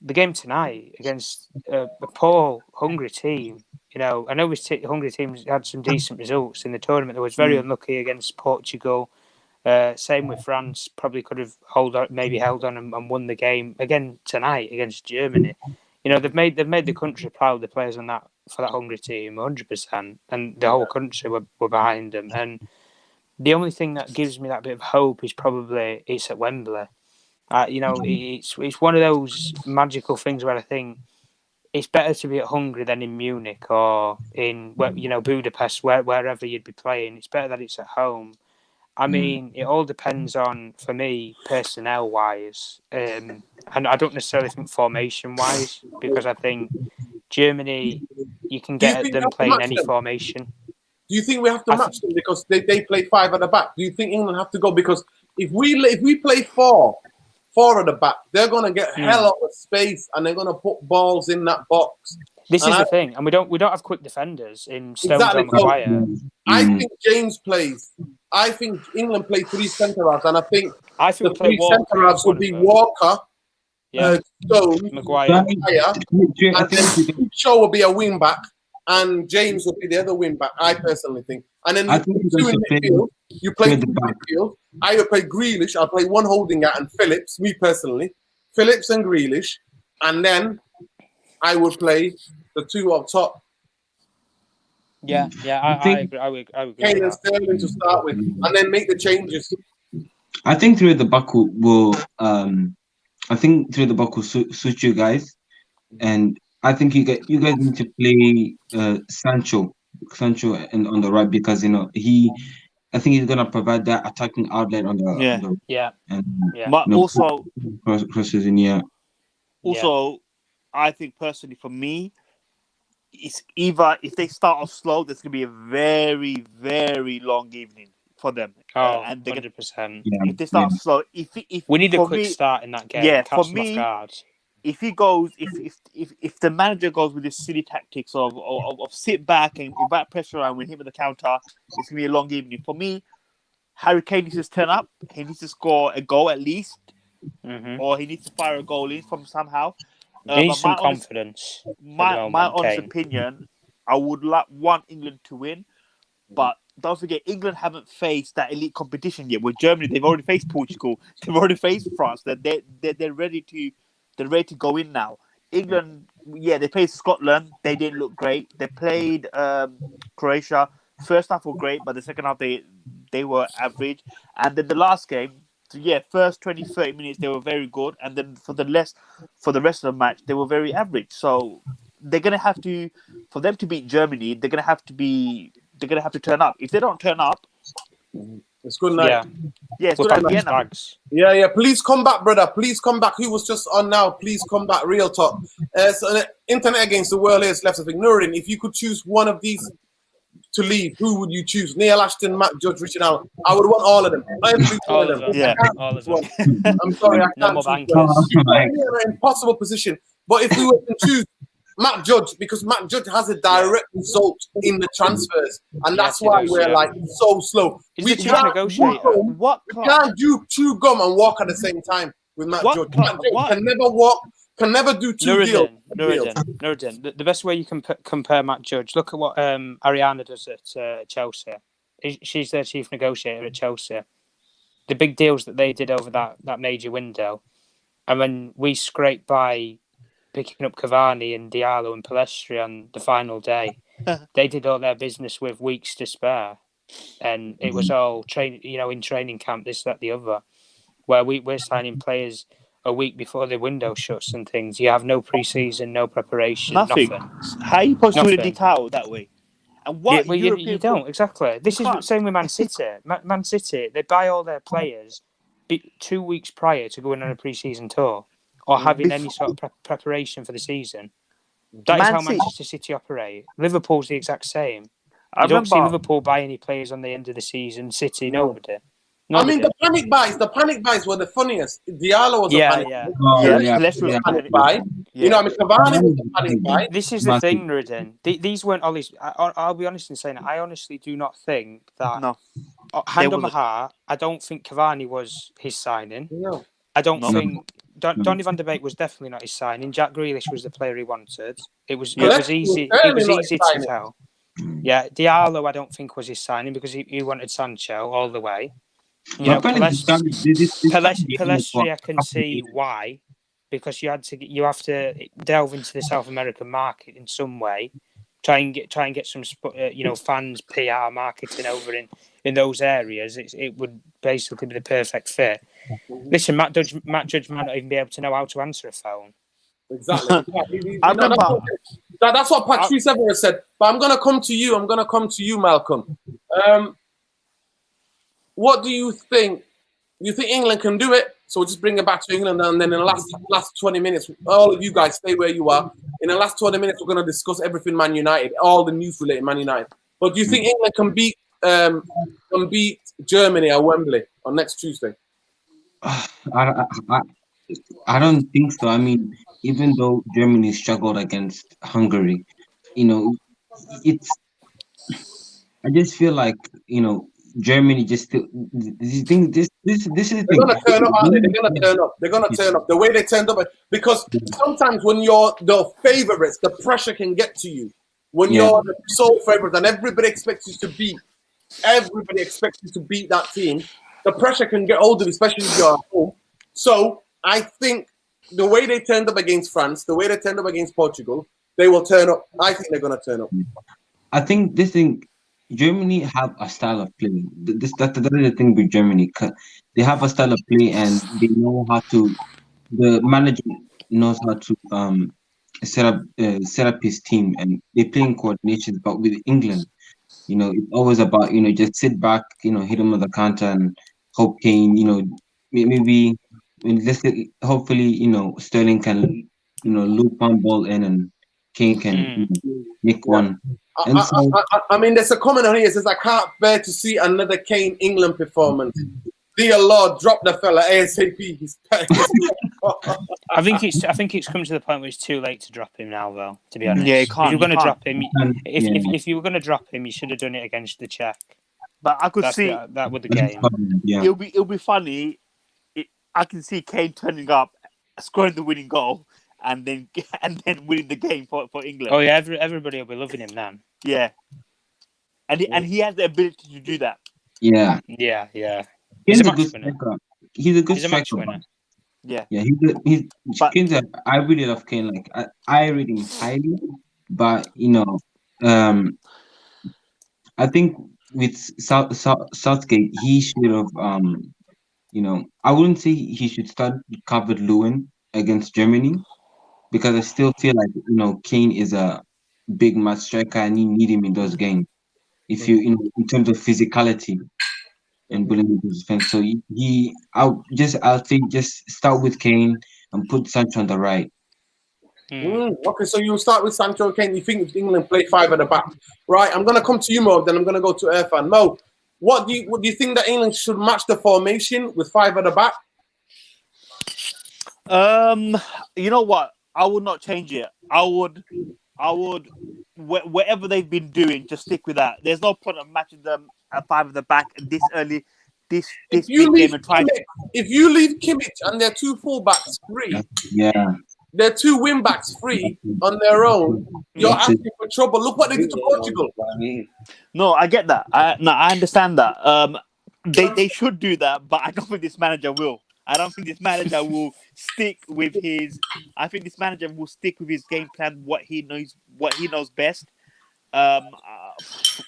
the game tonight against a poor, hungry team. I know hungry teams had some decent results in the tournament. They was very unlucky against Portugal. Same with France. Probably could have held on and won the game again tonight against Germany. They've made the country proud. The players for that hungry team, 100%, and the whole country were behind them. And the only thing that gives me that bit of hope is probably it's at Wembley. It's one of those magical things where I think it's better to be at Hungary than in Munich or in Budapest, wherever you'd be playing. It's better that it's at home. I mean, it all depends on, for me, personnel wise, and I don't necessarily think formation wise, because I think Germany, you can Do you get at think we them have to playing match any them? formation. Do you think we have to match them because they play 5 at the back? Do you think England have to go? Because if we play 4 at the back, they're gonna get hell out of space and they're gonna put balls in that box. This is the thing, and we don't have quick defenders in Stones or Maguire. I think James plays. I think England play 3 centre halves, and I think the 3 centre halves would be Walker, Stones, Maguire, and then Shaw will be a wing back, and James will be the other wing back. I personally think, and then you in midfield. You play midfield. I will play Grealish. I'll play one holding out and Phillips. Me personally, Phillips and Grealish, and then I would play the 2 up top. Yeah, I agree. I agree. Kane and Sterling to start with, and then make the changes. I think through the back will suit you guys, and I think you guys need to play Sancho on the right, because I think he's gonna provide that attacking outlet on the But also crosses in Also, I think personally for me, it's either if they start off slow, there's gonna be a very, very long evening for them. And 100%. If they start off slow, if we need a quick start in that game. Yeah, for me, if he goes, if the manager goes with this silly tactics of sit back and invite pressure and we hit with the counter, it's gonna be a long evening. For me, Harry Kane needs to turn up. He needs to score a goal at least, or he needs to fire a goal in from somehow. He needs some confidence. My honest opinion, I would want England to win, but don't forget, England haven't faced that elite competition yet. With Germany, they've already faced Portugal, they've already faced France. They're ready to go in now. England, they played Scotland. They didn't look great. They played Croatia. First half were great, but the second half they were average. And then the last game, first 20, 30 minutes they were very good, and then for the rest of the match they were very average. So they're gonna have to, for them to beat Germany, they're gonna have to turn up. If they don't turn up, it's good night. It's good night. Yeah. Please come back, brother. Please come back. Who was just on now? Please come back. Real talk. So Internet Against the World is left. I think Nuruddin, if you could choose one of these to leave, who would you choose? Neil Ashton, Matt Judge, Richard Allen. I would want all of them. All of them. Yeah, all of them. I'm sorry, I can't choose. You're in an impossible position. But if we were to choose Matt Judge, because Matt Judge has a direct result in the transfers, and that's why we're like so slow. We can't chew gum and walk at the same time with Matt Judge. Matt Judge can never walk. Can never do 2 deals. Nuruddin. The best way you can compare Matt Judge, look at what Ariana does at Chelsea. She's their chief negotiator at Chelsea. The big deals that they did over that major window, and when we scraped by picking up Cavani and Diallo and Palestri on the final day, they did all their business with weeks to spare, and it was all in training camp, this, that, the other, where we're signing players a week before the window shuts and things. You have no pre-season, no preparation, nothing. How are you supposed to win a detail that way? And what you don't, exactly. This is the same with Man City. Man City, they buy all their players 2 weeks prior to going on a pre-season tour or having any sort of preparation for the season. That is how Manchester City operate. Liverpool's the exact same. You don't see Liverpool buy any players on the end of the season. City, nobody. I mean, the panic buys were the funniest. Diallo was a panic buy. You know, I mean, Cavani was a panic buy. This is the thing, Nuruddin. These weren't all these. I'll be honest in saying it. I honestly do not think that. No. Hand on my heart, I don't think Cavani was his signing. No. I don't think. Donny van de Beek was definitely not his signing. Jack Grealish was the player he wanted. It was easy. It was easy to tell. Yeah, Diallo I don't think was his signing because he wanted Sancho all the way. You know, Palestri, I can see why, because you have to delve into the South American market in some way, try and get some fans, PR, marketing over in those areas. It would basically be the perfect fit. Listen, Matt Judge might not even be able to know how to answer a phone. Exactly. I remember. That's what Patrice Evra said. But I'm gonna come to you. I'm gonna come to you, Malcolm. What do you think? Do you think England can do it? So we'll just bring it back to England, and then in the last 20 minutes, all of you guys stay where you are. In the last 20 minutes, we're gonna discuss everything Man United, all the news related Man United. But do you think England can beat Germany at Wembley on next Tuesday? I don't think so. I mean, even though Germany struggled against Hungary, you know, it's. I just feel like Germany just still. You think this is the They're thing. gonna turn up, aren't they? They're gonna turn up. They're gonna turn up. The way they turned up, because sometimes when you're the favorites, the pressure can get to you. When you're the sole favorite and everybody expects you to beat that team, the pressure can get hold of you, especially if you're at home. So I think the way they turned up against France, the way they turned up against Portugal, they will turn up. I think they're gonna turn up. I think this thing. Germany have a style of play. That is the thing with Germany. They have a style of play, and they know how to. The manager knows how to set up his team, and they play in coordination. But with England, it's always about just sit back, hit them on the counter, and hope Kane, maybe hopefully Sterling can loop one ball in, and Kane can make one. And so, I mean, there's a comment on here. It says, I can't bear to see another Kane England performance. Dear Lord, drop the fella ASAP. He's I think it's come to the point where it's too late to drop him now, though. To be honest, Yeah, you can't. If you're going to drop him, Yeah. if you were going to drop him, you should have done it against the Czech. But I could That's see that with the game. yeah. it'll be funny. I can see Kane turning up, scoring the winning goal, and then winning the game for England. Oh yeah, everybody will be loving him then. Yeah, and he has the ability to do that. Yeah. Yeah. He's a match good winner. striker. He's a good He's a match striker. winner. Yeah, Yeah, But- I really love Kane. Like I rate him highly, but I think with Southgate, he should have I wouldn't say he should start with Calvert Lewin against Germany, because I still feel like Kane is a big match striker, and you need him in those games. If you in terms of physicality and bullying into defense, so I'll say just start with Kane and put Sancho on the right. Okay, so you start with Sancho Kane. You think England play 5 at the back, right? I'm gonna come to you, Mo. Then I'm gonna go to Irfan. Mo, what do you think that England should match the formation with 5 at the back? You know what? I would not change it. I would whatever they've been doing, just stick with that. There's no point of matching them at 5 at the back this early. This big game and trying. If you leave Kimmich and their 2 fullbacks free, their 2 wing backs free on their own, you're asking for trouble. Look what they did to Portugal. No, I get that. I understand that. They should do that, but I don't think this manager will. I don't think this manager will stick with his. I think this manager will stick with his game plan, what he knows best.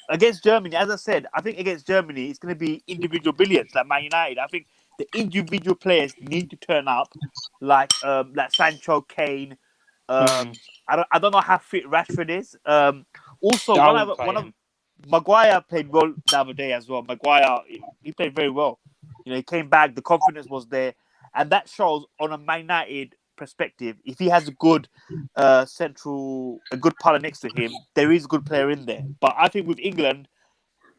Against Germany, as I said, I think against Germany, it's going to be individual brilliance like Man United. I think the individual players need to turn up, like Sancho, Kane. I don't know how fit Rashford is. Also, one of Maguire played well the other day as well. Maguire, he played very well. He came back. The confidence was there, and that shows on a Man United perspective. If he has a good partner next to him, there is a good player in there. But I think with England,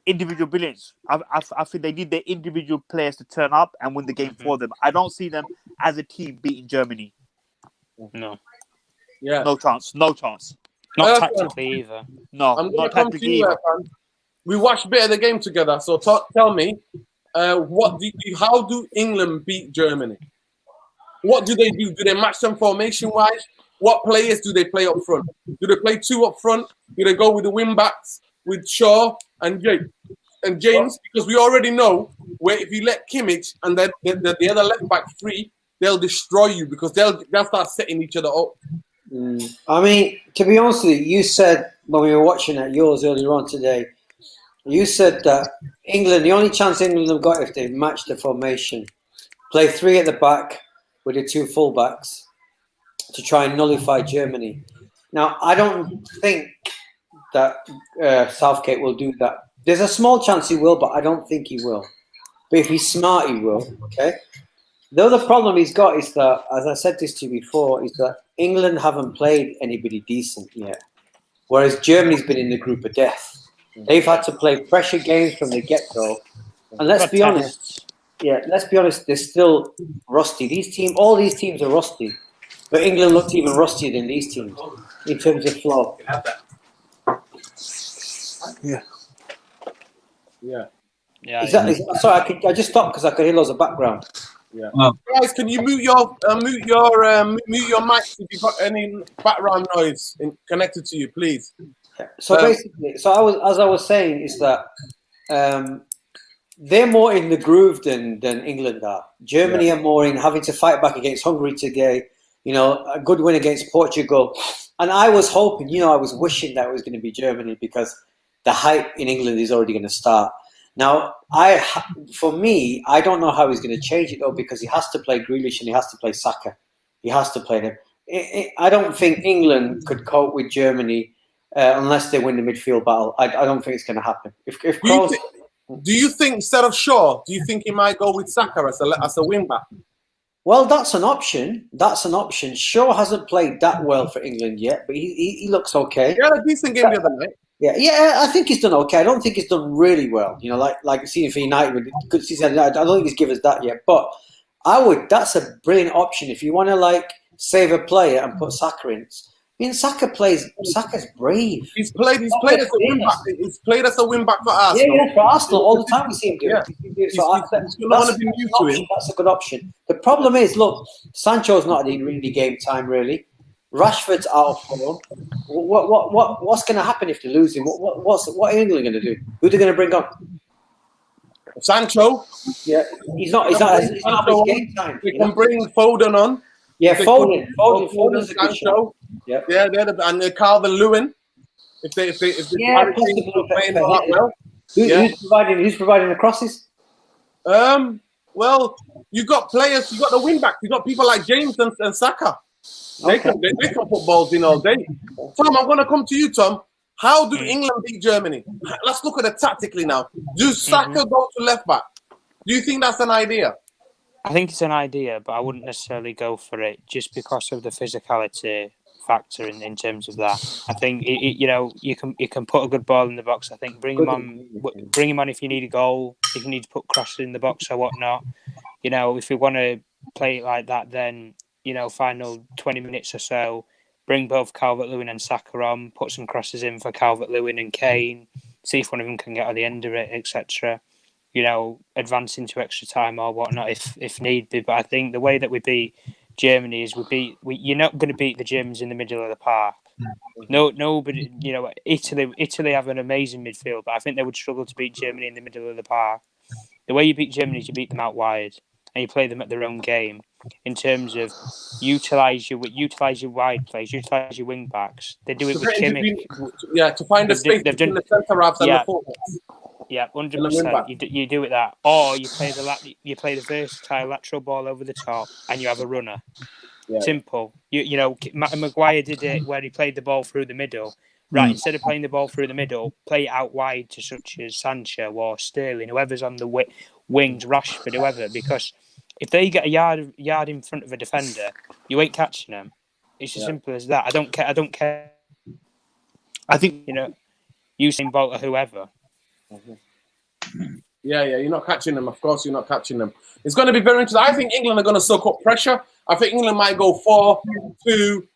individual brilliance. I think they need their individual players to turn up and win the game for them. I don't see them as a team beating Germany. No. Yeah. No chance. Not tactically either. No, I'm going not to come to tactically you, either. Irfan. We watched a bit of the game together. So tell me, how do England beat Germany? What do they do? Do they match them formation-wise? What players do they play up front? Do they play 2 up front? Do they go with the wing backs with Shaw and James? Because we already know where if you let Kimmich and then the other left back free, they'll destroy you because they'll start setting each other up. I mean, to be honest with you, you said when we were watching at yours earlier on today, you said that England, the only chance England have got if they match the formation, play 3 at the back with the 2 fullbacks, to try and nullify Germany. Now, I don't think that Southgate will do that. There's a small chance he will, but I don't think he will. But if he's smart, he will. Okay. The other problem he's got is that, as I said this to you before, is that England haven't played anybody decent yet, whereas Germany's been in the group of death. They've had to play pressure games from the get-go, and let's be honest. Yeah, let's be honest. They're still rusty. All these teams are rusty, but England looked even rustier than these teams in terms of flow. Yeah. Sorry, I just stopped because I could hear loads of background. Yeah. Guys, can you mute your mics if you've got any background noise connected to you, please? Yeah. So basically, as I was saying, is that they're more in the groove than England are. Germany are more in having to fight back against Hungary today. A good win against Portugal, and I was hoping, I was wishing that it was going to be Germany because the hype in England is already going to start. Now, for me, I don't know how he's going to change it though, because he has to play Grealish and he has to play Saka. He has to play them. I don't think England could cope with Germany unless they win the midfield battle. I don't think it's going to happen. Do you think instead of Shaw, do you think he might go with Saka as a wing back? Well, that's an option. Shaw hasn't played that well for England yet, but he looks okay. He had a decent game the other night. Yeah, I think he's done okay. I don't think he's done really well. Like seeing for United, good season. I don't think he's given us that yet. But that's a brilliant option if you want to save a player and put Saka in. I mean, Saka's brave. He's played as a wing back. He's played as a wing back for Arsenal. Yeah, for Arsenal all the time we see him do it. That's a good option. The problem is, look, Sancho's not in really game time really. Rashford's out of form. What's going to happen if they lose him? What are England going to do? Who are they going to bring on? Sancho. Yeah, he's not his game time. We can bring Foden on. Yeah, Foden's a good show. Yeah, and Calvert-Lewin. If they playing that well. Who's providing the crosses? Well, you got players. You got the wing back. You got people like James and Saka. They can put balls in all day. Tom, I'm going to come to you, Tom. How do England beat Germany? Let's look at it tactically now. Do Saka go to left back? Do you think that's an idea? I think it's an idea, but I wouldn't necessarily go for it just because of the physicality factor in terms of that. I think you can put a good ball in the box. I think bring him on if you need a goal, if you need to put crosses in the box or whatnot. If you want to play it like that, then final 20 minutes or so, bring both Calvert-Lewin and Saka on, put some crosses in for Calvert-Lewin and Kane, see if one of them can get on the end of it, etc. Advance into extra time or whatnot if need be. But I think the way that we beat Germany is you're not going to beat the Germans in the middle of the park. Nobody, Italy have an amazing midfield, but I think they would struggle to beat Germany in the middle of the park. The way you beat Germany is you beat them out wide and you play them at their own game in terms of utilise your wide plays, utilise your wing backs. They do it with Kimmich. To find a space between the centre halves and the forwards. Yeah, 100%. You do it that, or you play the versatile lateral ball over the top, and you have a runner. Yeah. Simple. Maguire did it where he played the ball through the middle. Right, instead of playing the ball through the middle, play it out wide to such as Sancho or Sterling, whoever's on the wings, Rashford, whoever. Because if they get a yard in front of a defender, you ain't catching them. It's as simple as that. I don't care. I think Usain Bolt or whoever. Yeah, you're not catching them. Of course, you're not catching them. It's going to be very interesting. I think England are going to soak up pressure. I think England might go 4-2-1-3.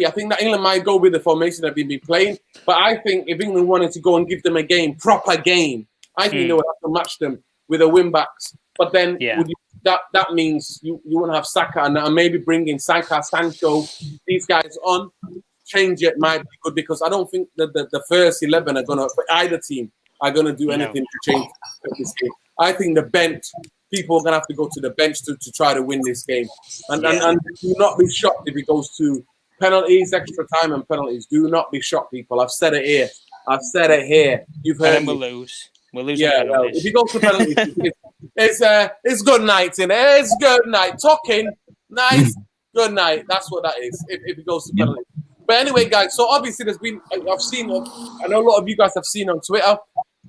I think that England might go with the formation that they've been playing. But I think if England wanted to go and give them a proper game, I think they would have to match them with the wing backs. But then that means you want to have Saka and maybe bring in Saka, Sancho, these guys on. Change it might be good because I don't think that the first 11 are going to, for either team, are going to do anything to change this game. I think the bench, people are going to have to go to the bench to try to win this game. And do not be shocked if it goes to penalties, extra time and penalties. Do not be shocked, people. I've said it here. You've heard me. We'll lose. We'll lose. Yeah, well, if you go to penalties, it's good night, innit? It's good night. Talking, nice, good night. That's what that is. If it goes to penalty. But anyway, guys. So obviously, there's been. I've seen. I know a lot of you guys have seen on Twitter.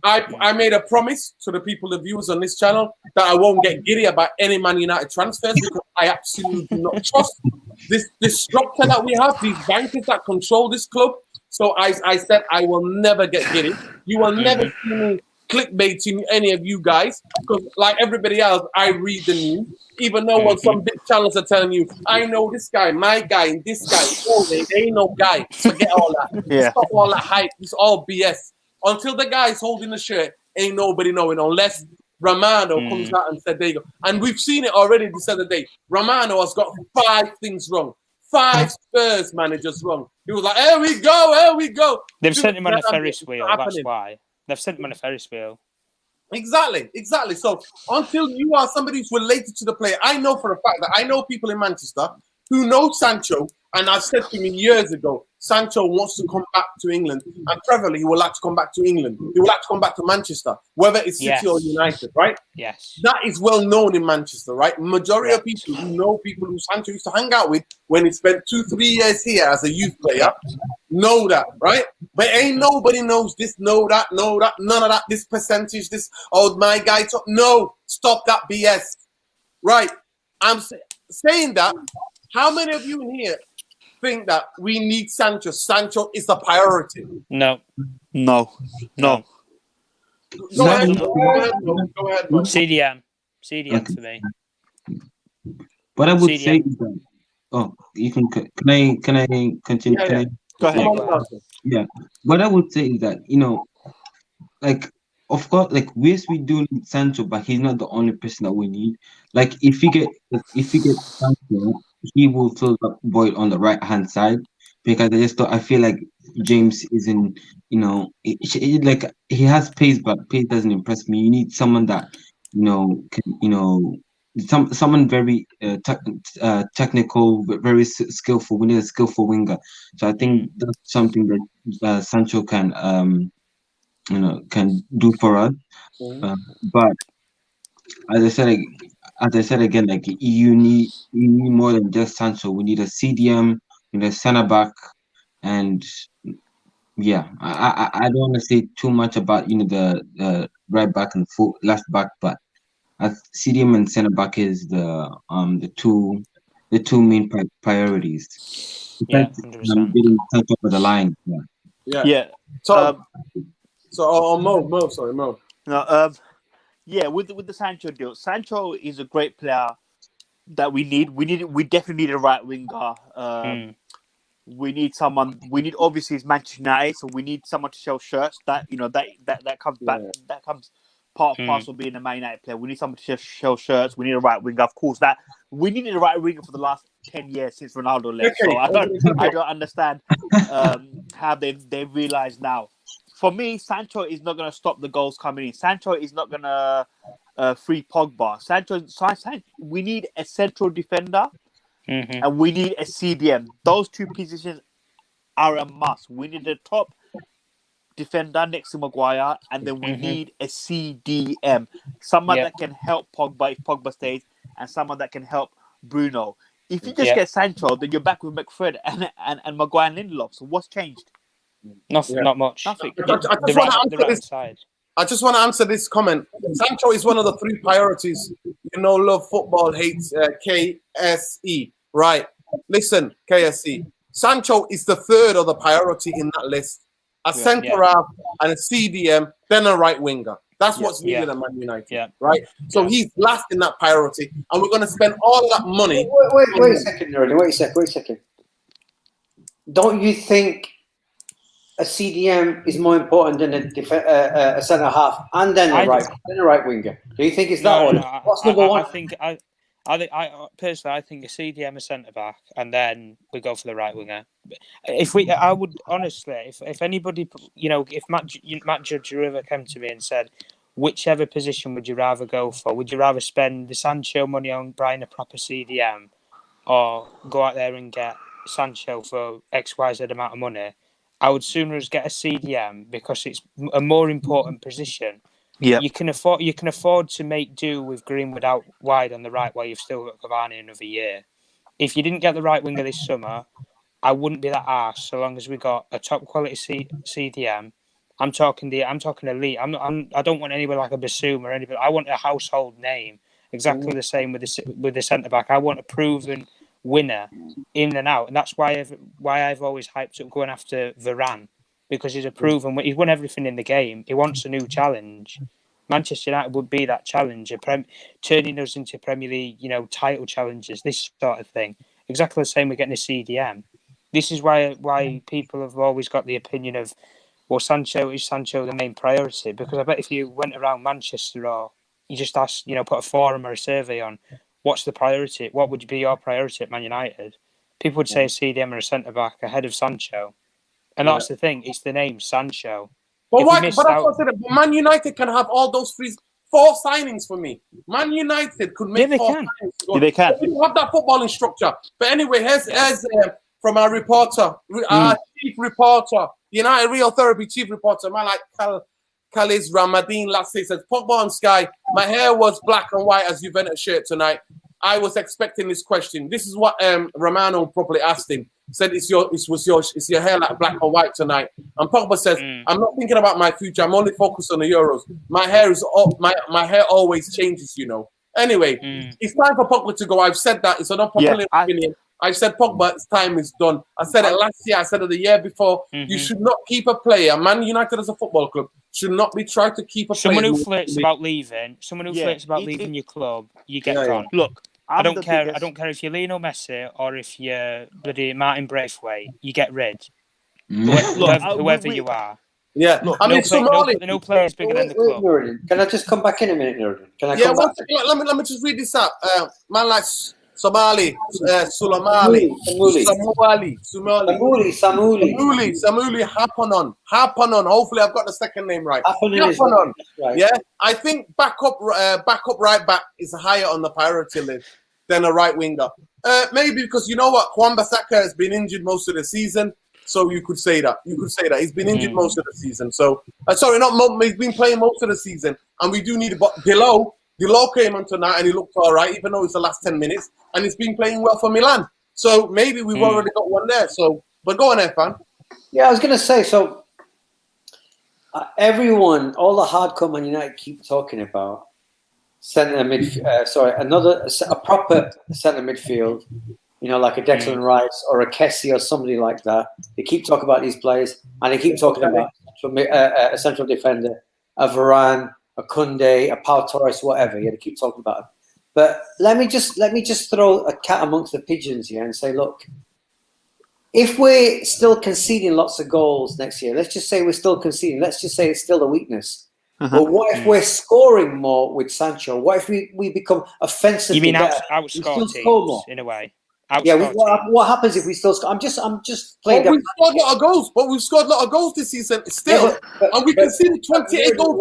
I made a promise to the people, the viewers on this channel, that I won't get giddy about any Man United transfers because I absolutely do not trust this structure that we have, these bankers that control this club. So I said I will never get giddy. You will never see me clickbaiting any of you guys because, like everybody else, I read the news. Even though when some big channels are telling you, I know this guy, my guy, and this guy, oh, they ain't no guy. Forget all that. Yeah. Stop all that hype. It's all BS. Until the guy's holding the shirt, ain't nobody knowing unless Romano comes out and said, there you go. And we've seen it already this other day. Romano has got 5 things wrong. 5 Spurs managers wrong. He was like, here we go. They've sent him on a Ferris wheel. That's Happening. why. They've sent him on a Ferris wheel. Exactly. So until you are somebody who's related to the player, I know for a fact that I know people in Manchester who know Sancho, and I've said to me years ago, Sancho wants to come back to England, and preferably he will like to come back to England. He will like to come back to Manchester, whether it's City or United, right? Yes. That is well known in Manchester, right? Majority of people who know people who Sancho used to hang out with when he spent 2-3 years here as a youth player know that, right? But ain't nobody knows this, know that, none of that, this percentage, this old my guy. No, stop that BS. Right. I'm saying that. How many of you in here think that we need Sancho? Sancho is a priority. No. No. Go ahead. Mo. CDM for me. What I would CDM. say is that. Oh, you can. Can I continue? Yeah. Go ahead. Yeah. What I would say is that, like, of course, like, yes, we do need Sancho, but he's not the only person that we need. Like, if you get Sancho, he will fill that void on the right hand side, because I feel like James isn't, like, he has pace, but pace doesn't impress me. You need someone that, can, someone very technical, but very skillful. We need a skillful winger. So I think that's something that Sancho can do for us. But as I said again, like, you need more than just Sancho. We need a CDM, we need a centre back, and yeah, I don't want to say too much about the right back and left back, but CDM and centre back is the two main priorities. Yeah, Besides, 100%. getting Sancho over the line. Yeah. So Mo. Sorry, Mo. No, with the Sancho deal, Sancho is a great player that we need. We definitely need a right winger. We need someone. Obviously it's Manchester United, so we need someone to sell shirts. That comes back. That comes part and parcel of being a Man United player. We need someone to sell shirts. We need a right winger, of course. That we needed a right winger for the last 10 years since Ronaldo left. So I don't understand how they realize now. For me, Sancho is not going to stop the goals coming in. Sancho is not going to free Pogba. Sancho, we need a central defender and we need a CDM. Those 2 positions are a must. We need a top defender next to Maguire, and then we need a CDM. Someone that can help Pogba if Pogba stays, and someone that can help Bruno. If you just get Sancho, then you're back with McFred and Maguire and Lindelof. So what's changed? Nothing, not much. Nothing. The right side. I just want to answer this comment. Sancho is one of the 3 priorities. Love football, hates KSE. Right. Listen, KSE. Sancho is the 3rd of the priority in that list. A centre half and a CDM, then a right winger. That's what's needed at Man United. Right? So he's last in that priority, and we're going to spend all that money. Wait a second, Nerdy. Wait a second. Don't you think a CDM is more important than a centre half and then a right winger? Do you think it's that order? What's number one? I personally, I think a CDM, a centre back, and then we go for the right winger. If anybody, if Matt Judge ever came to me and said, whichever position would you rather go for? Would you rather spend the Sancho money on buying a proper CDM, or go out there and get Sancho for XYZ amount of money? I would sooner get a CDM because it's a more important position. Yeah, you can afford to make do with Greenwood out wide on the right, while you've still got Cavani another year. if you didn't get the right winger this summer, I wouldn't be that arse so long as we got a top quality CDM. I'm talking elite. I don't want anyone like a Bassoum or anybody. I want a household name. Exactly the same with the centre back. I want a proven winner in and out, and that's why I've always hyped up going after Varane, because he's a proven. He's won everything in the game. He wants a new challenge. Manchester United would be that challenge, turning us into Premier League, title challenges, this sort of thing. Exactly the same with getting a CDM. This is why people have always got the opinion of, well, Sancho the main priority? Because I bet if you went around Manchester or you just asked, put a forum or a survey on, what's the priority? What would be your priority at Man United? People would say a CDM or a centre back ahead of Sancho, and that's the thing. It's the name Sancho. But why? But that's what I said. Man United can have all those 4 signings for me. Man United could make 4 signings. Yeah, they can. We don't have that footballing structure. But anyway, here's from our reporter, our chief reporter, United Real Therapy chief reporter, man like Khalis Ramadeen last season, says, Pogba on Sky, my hair was black and white as Juventus shirt tonight. I was expecting this question. This is what Romano probably asked him. Said it's your hair like black and white tonight. And Pogba says, I'm not thinking about my future. I'm only focused on the Euros. My hair my hair always changes, Anyway, it's time for Pogba to go. I've said that. It's an unpopular opinion. I said Pogba's time is done. I said it last year. I said it the year before. You should not keep a player. Man United as a football club should not be trying to keep a player. Someone who flirts about leaving your club, you get gone. Look, I don't care. I don't care if you're Lionel Messi or if you're bloody Martin Braithwaite. You get rid. Whoever you are. Yeah, look, I mean, no player is bigger than the club. Nuruddin, can I just come back in a minute, Nuruddin? Can I come back? Let me just read this out. Man like Samuli Hapanon. Hopefully, I've got the second name right. Hapanon. Right. Yeah, I think backup right back is higher on the priority list than a right winger. Maybe because you know what, Wan-Bissaka has been injured most of the season, so you could say that. He's been injured most of the season. So he's been playing most of the season, and we do need it. But Delo came on tonight and he looked all right, even though it's the last 10 minutes, and he's been playing well for Milan. So maybe we've already got one there. So, but go on, Irfan. Yeah, I was going to say, so everyone, all the hardcore Man United keep talking about centre midfield. A proper centre midfield, like a Declan Rice or a Kessie or somebody like that. They keep talking about these players, and they keep talking about a central defender, a Varane, a Koundé, a Pau Torres, whatever. They keep talking about it. But let me just throw a cat amongst the pigeons here and say, look, if we're still conceding lots of goals next year, let's just say we're still conceding. Let's just say it's still a weakness. But what if we're scoring more with Sancho? What if we become offensively You mean outscore teams in a way? What happens if we still score? I'm just playing. We've scored a lot of goals, we've scored a lot of goals this season still, and we conceded 28 goals.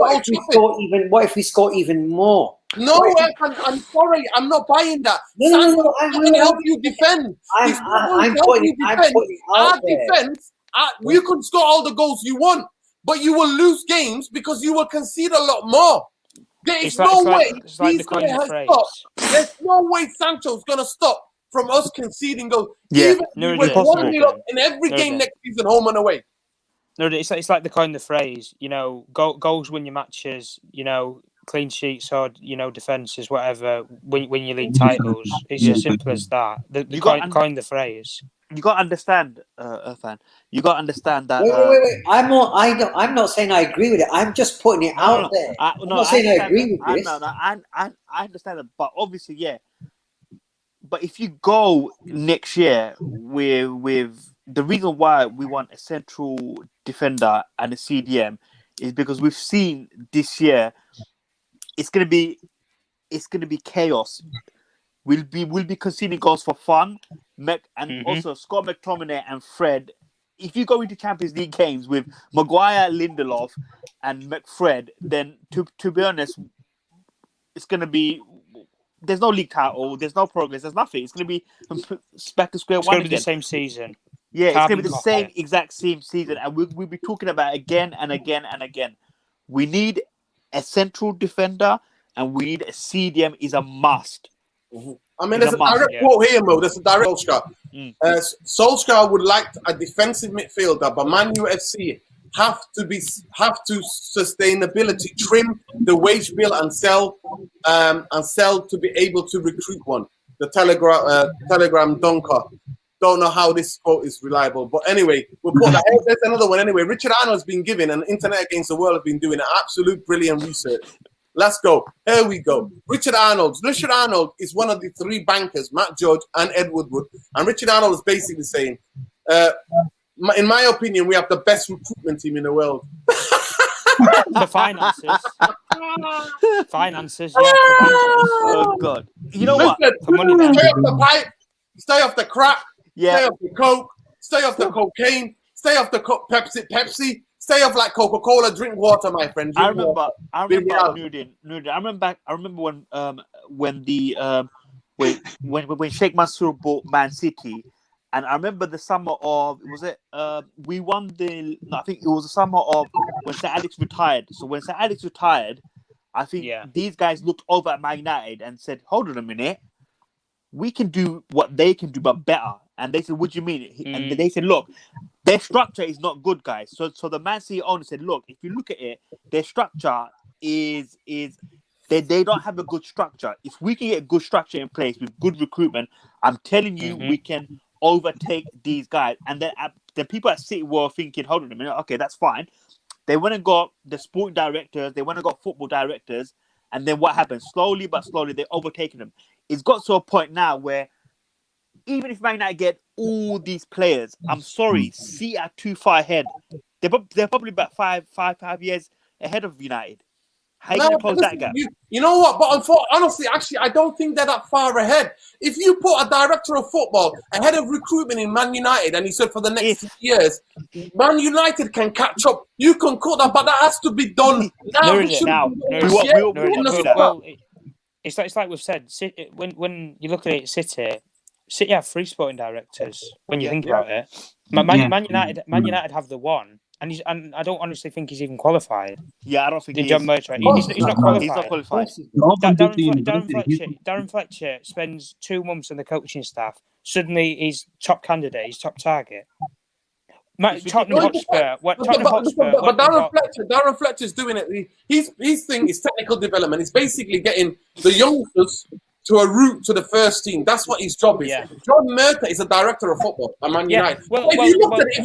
What if we score even more? No, I'm sorry, I'm not buying that. No, I'm going to help you defend. I'm putting our defense. You can score all the goals you want, but you will lose games because you will concede a lot more. There's no way Sancho's going to stop from us conceding goals. Yeah, even with 1-0 up in every game next season, home and away. No, it's like the coin the phrase. Goals win your matches. Clean sheets or defenses, whatever. When you league titles, it's as simple as that. Coin the phrase. You got to understand, Irfan. You got to understand that. Wait. I'm not saying I agree with it. I'm just putting it out there. I'm not saying I agree with this. I understand that, but obviously, yeah. But if you go next year with the reason why we want a central defender and a CDM is because we've seen this year it's gonna be chaos. We'll be conceding goals for fun, also Scott McTominay and Fred. If you go into Champions League games with Maguire, Lindelof, and McFred, then to be honest, it's gonna be. There's no league title. There's no progress. There's nothing. It's going to be back to square one. It's going to be the same season. Yeah, it's going to be the exact same season. And we'll be talking about it again and again and again. We need a central defender and we need a CDM is a must. I mean, He's there's a a must, direct yeah. quote here, Mo. There's a direct Solskjaer. Mm. Solskjaer would like a defensive midfielder, but Man U FC have to sustainability trim the wage bill and sell to be able to recruit one. The Telegram Dunker. Don't know how this quote is reliable, but anyway, we'll put that. There's another one anyway. Richard Arnold's been given, and Internet Against the World have been doing an absolute brilliant research. Let's go. Here we go. Richard Arnold is one of the three bankers, Matt Judge and Ed Woodward. And Richard Arnold is basically saying, in my opinion, we have the best recruitment team in the world. The finances. Finances, yeah. For bankers. Oh God! You know what? Listen, For money then. stay off the pipe, stay off the crack, Yeah. stay off the coke, stay off the cocaine, stay off the Pepsi, stay off like Coca-Cola. Drink water, my friend. I Drink water. remember Real. Nudin. I remember when Sheikh Mansour bought Man City, and I remember the summer of we won I think it was the summer of when Sir Alex retired. So when Sir Alex retired, I think these guys looked over at Man United and said, "Hold on a minute, we can do what they can do, but better." And they said, "What do you mean?" And they said, "Look, their structure is not good, guys." So the Man City owner said, "Look, if you look at it, their structure is they don't have a good structure. If we can get good structure in place with good recruitment, I'm telling you, we can overtake these guys." And then the people at City were thinking, "Hold on a minute, okay, that's fine." They went and got the sporting directors, they went and got football directors, and then what happened? Slowly but slowly, they're overtaking them. It's got to a point now where even if Man United get all these players, I'm sorry, City are too far ahead. They're probably about five years ahead of United. How are you going to close that gap? You know what? But honestly, actually, I don't think they're that far ahead. If you put a director of football ahead of recruitment in Man United, and he said for the next 2 years, Man United can catch up. You can cut that, but that has to be done now. Well, it's like we've said. When you look at it, City have 3 sporting directors. When you think about it, Man United have the one. And I don't honestly think he's even qualified. Yeah, I don't think John Murtry. He's not qualified. He's not qualified. Darren Fletcher spends 2 months on the coaching staff. Suddenly, he's top candidate. He's top target. Tottenham Hotspur. But Darren Fletcher's doing it. His thing is technical development. It's basically getting the youngsters to a route to the first team. That's what his job is. Yeah. John Murtha is a director of football at Man United. If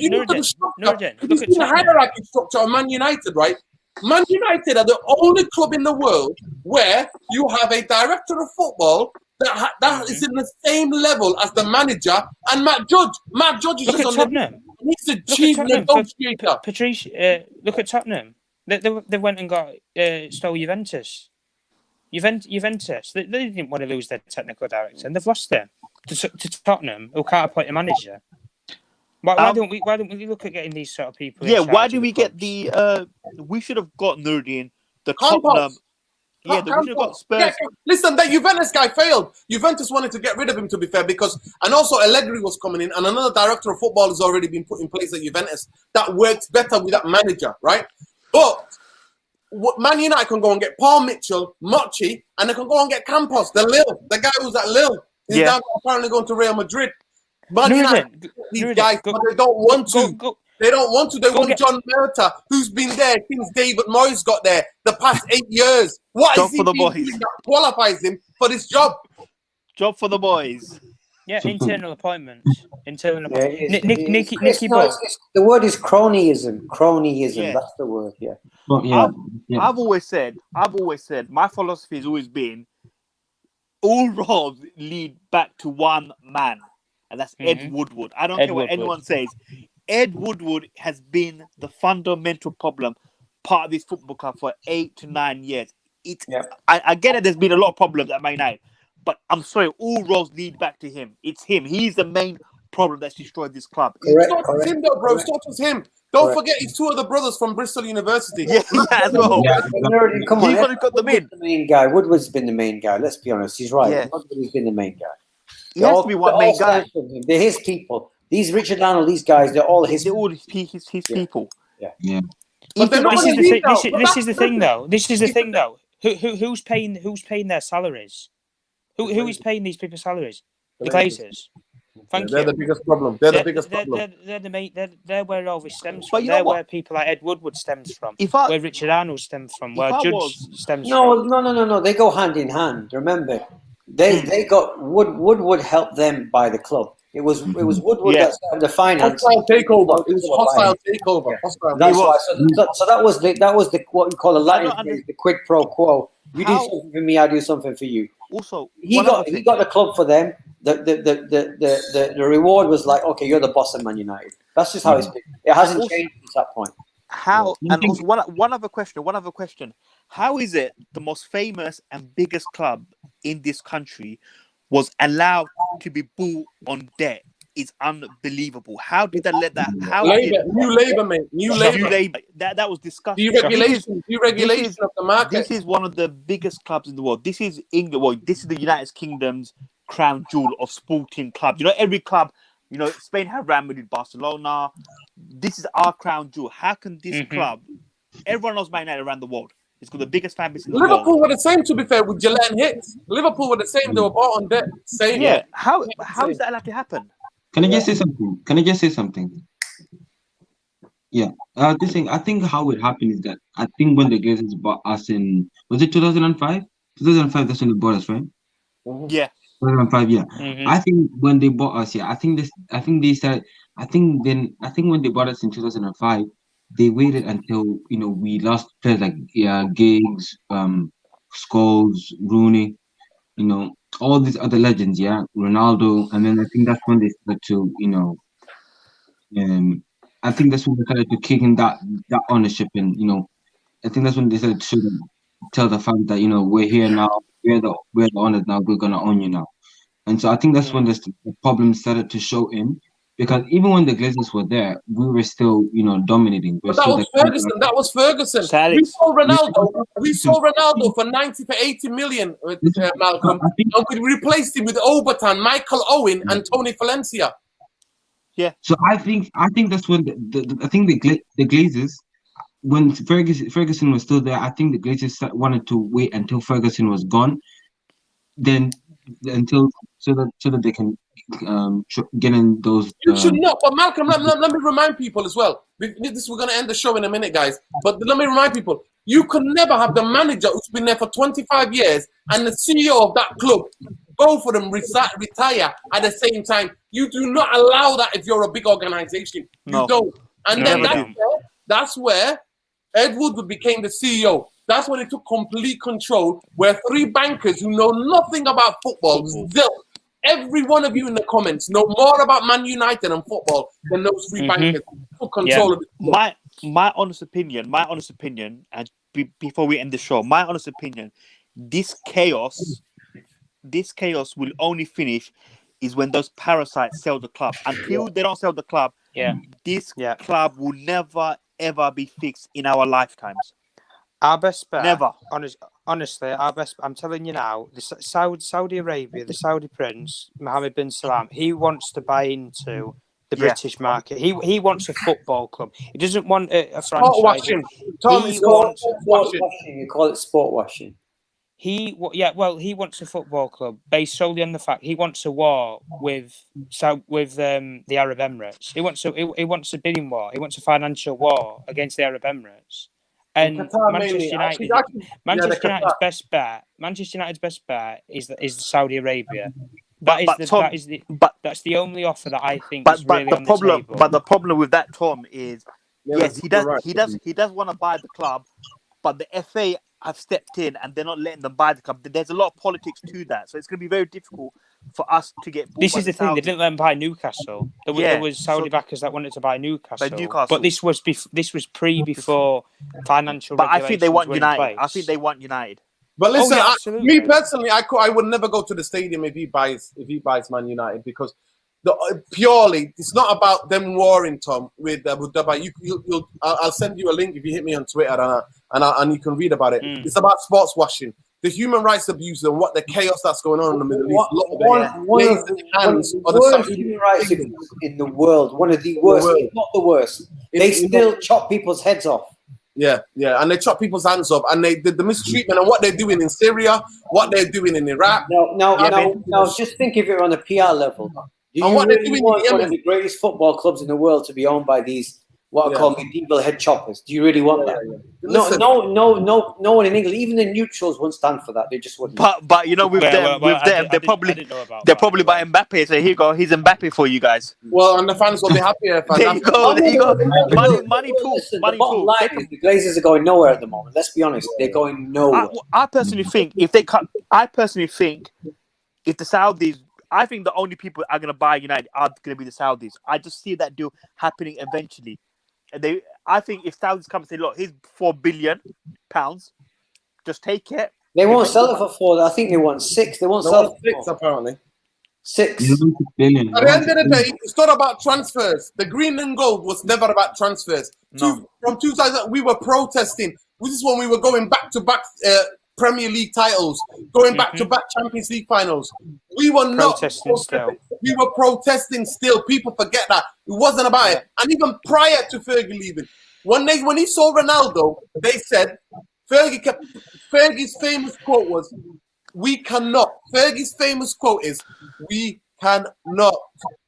you look at the structure, if you see the hierarchy structure of Man United, right? Man United are the only club in the world where you have a director of football that is in the same level as the manager and Matt Judge. Matt Judge is look just at Tottenham. He's the chief negotiator. Patrice, look at Tottenham. They went and got stole Juventus. Juventus. They didn't want to lose their technical director, and they've lost them to Tottenham, who can't appoint a manager. Why don't we look at getting these sort of people? Yeah, why do we get the? We should have got Nurdin, the Tottenham. Yeah, we should have got Spurs. Yeah, listen, that Juventus guy failed. Juventus wanted to get rid of him, to be fair, and also Allegri was coming in, and another director of football has already been put in place at Juventus that works better with that manager, right? But Man United can go and get Paul Mitchell, Mochi, and they can go and get Campos, the guy who's at Lille. He's now apparently going to Real Madrid. Man United, these guys, but they don't want to. They don't want to. They want John Murtha, who's been there since David Moyes got there the past 8 years. What is he doing that qualifies him for this job? Job for the boys. Yeah, internal appointments. The word is cronyism. Cronyism. That's the word. Yeah. I've always said. My philosophy has always been, all roads lead back to one man, and that's Ed Woodward. I don't care what anyone says. Ed Woodward has been the fundamental part of this football club for 8 to 9 years. I get it. There's been a lot of problems at Man United, but I'm sorry, all roads lead back to him. It's him. He's the main problem that's destroyed this club. It's him, though, bro. It's him. Don't forget, he's 2 of the brothers from Bristol University. Yeah, as well. Come on, he's got them in. The main guy. Woodward's been the main guy. Let's be honest. He's right. Yeah. Woodward's been the main guy. He has to be one main guy. They're his people. These Richard Arnold, these guys, they're all his. They're all his people. Yeah. But this is the thing, though. Who's paying their salaries? Who is paying these people's salaries? The Glazers. Glazers. Thank They're you. the biggest problem. They're the biggest problem. They're the main. They're where all this stems But from. you know They're what? where people like Ed Woodward stems from. If I Where Richard Arnold stems from. if Where I Judge was- stems No, from. no. They go hand in hand. Remember, they got Woodward helped them buy the club. It was Woodward Yeah. that started the finance. Hostile takeover. It was hostile takeover. Yeah. Hostile That's It why. was. So that was the what we call a Latin don't phrase, the quid pro quo. You do How- something for me, I do something for you. Also, He one got other thing. the club for them. The reward was like, okay, you're the boss of Man United. That's just how it's been. It hasn't Also- changed since that point. How Yeah. and also one other question. How is it the most famous and biggest club in this country was allowed to be bought on debt? It's unbelievable. How did they let that? How Labour, did new Labour, mate. New Labour. That was disgusting. Deregulation of the market. This is one of the biggest clubs in the world. This is England. Well, this is the United Kingdom's crown jewel of sporting clubs. You know, every club. You know, Spain had Real Madrid, Barcelona. This is our crown jewel. How can this club? Everyone knows Man United around the world. It's got the biggest fan base in the Liverpool world. were the same, to be fair, with Gillette and Hicks. Liverpool were the same. They were bought on debt. Same. Yeah. How is that allowed to happen? Can I just say something? Yeah. This thing, I think how it happened is that I think when the Glazers bought us in, was it 2005? 2005, that's when they bought us, right? Yeah. 2005, yeah. Mhm. I think when they bought us, yeah, I think when they bought us in 2005, they waited until we lost players like Giggs, Scholes, Rooney, all these other legends, yeah, Ronaldo, and then I think that's when they started to, I think that's when they started to kick in that ownership, and I think that's when they started to tell the fans that we're here now, we're the owners now, we're gonna own you now, and so I think that's when the problem started to show in, because even when the Glazers were there, we were still dominating. But that was Ferguson. We saw Ronaldo for 90 for 80 million with Malcolm. And we replaced him with Obertan, Michael Owen, and Tony Valencia. Yeah. So I think that's when the Glazers, when Ferguson was still there, I think the Glazers wanted to wait until Ferguson was gone, then so that they can get in those. You should not. But Malcolm, let me remind people as well. We're going to end the show in a minute, guys. But let me remind people: you can never have the manager who's been there for 25 years and the CEO of that club, both of them retire at the same time. You do not allow that if you're a big organization. You don't. And then that's where Ed Woodward became the CEO. That's when he took complete control, where three bankers who know nothing about football, every one of you in the comments know more about Man United and football than those three bankers took control of it. My honest opinion, and before we end the show, my honest opinion, this chaos will only finish is when those parasites sell the club. Until they don't sell the club, this club will never ever be fixed in our lifetimes. Our best bet, never. Honestly, our best. I'm telling you now, the Saudi Arabia, the Saudi Prince Mohammed bin Salman, he wants to buy into the British market. He wants a football club. He doesn't want a franchise. Sport washing. You call it sport washing. He wants a football club based solely on the fact he wants a war with the Arab Emirates. He wants a bidding war. He wants a financial war against the Arab Emirates. And Manchester United's best bet is Saudi Arabia. That's the only offer that I think is really on the table. But the problem with that, Tom, is he does want to buy the club, but the FA have stepped in and they're not letting them buy the club. There's a lot of politics to that, so it's going to be very difficult for us to get. This is the thing; they didn't let them buy Newcastle. There was Saudi backers that wanted to buy Newcastle, but this was before financial. But I think they want United. But listen, me personally, I would never go to the stadium if he buys Man United, because purely it's not about them warring, Tom, with Dubai. I'll send you a link if you hit me on Twitter and you can read about it. It's about sports washing, the human rights abuse, and what the chaos that's going on in the Middle East. One of the worst human rights abuses in the world. One of the worst, if not the worst. They still chop people's heads off. Yeah, and they chop people's hands off, and they did the mistreatment and what they're doing in Syria, what they're doing in Iraq. Now, just think if you're on a PR level. Do And you what they're really doing in want one Yemen. of the greatest football clubs in the world to be owned by these what are called medieval head choppers? Do you really want that? Listen. No one in England, even the neutrals, won't stand for that. They just wouldn't. But you know, with them, they're probably by Mbappe. So here you go, he's Mbappe for you guys. Well, and the fans will be happier. There you go. There you go. Money talk. Listen, Money the bottom talk. line is the Glazers are going nowhere at the moment. Let's be honest, they're going nowhere. I personally think if they cut, I personally think if the Saudis, I think the only people are going to buy United are going to be the Saudis. I just see that deal happening eventually. And I think if Saudis come and say, "Look, here's £4 billion, just take it." They won't sell it for 4. I think they want 6. They won't sell it for 6 apparently. 6. $6 billion. At the end of the day, it's not about transfers. The green and gold was never about transfers. No. From 2000, we were protesting. This is when we were going back-to-back Premier League titles, going back-to-back Champions League finals. We were not Protesting still. We were protesting still. People forget that. It wasn't about it. And even prior to Fergie leaving, when he saw Ronaldo, they said, Fergie's famous quote was, "We cannot." Fergie's famous quote is, "We cannot.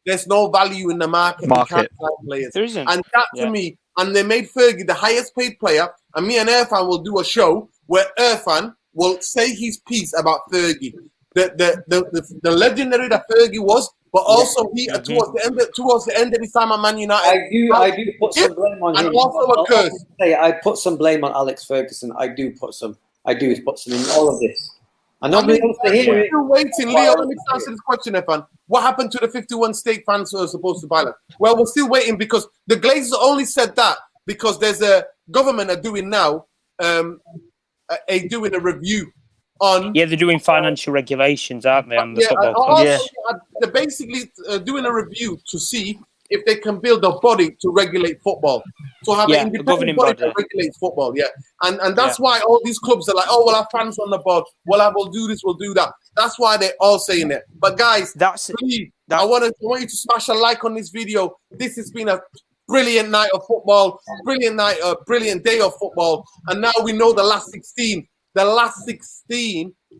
There's no value in the market. We can't sign players." There isn't. And that to me, and they made Fergie the highest paid player. And me and Irfan will do a show where Irfan will say his piece about Fergie, the legendary that Fergie was, but also he towards the end of his time at Man United. I do put some blame on him. And also a curse. I put some blame on Alex Ferguson. I do put some in all of this. And nobody wants to hear it. Still waiting, Leo. Let me answer this question, Irfan. What happened to the 51 state fans who are supposed to buy them? Well, we're still waiting because the Glazers only said that because there's a government are doing now doing a review on. Yeah, they're doing financial regulations, aren't they, on the football clubs? They're basically doing a review to see if they can build a body to regulate football. To have an independent body that regulates football, And that's why all these clubs are like, "Oh, well, our fans on the board. Well, I will do this, we'll do that." That's why they're all saying it. But guys, please, I want you to smash a like on this video. This has been a brilliant night of football, brilliant day of football. And now we know the last 16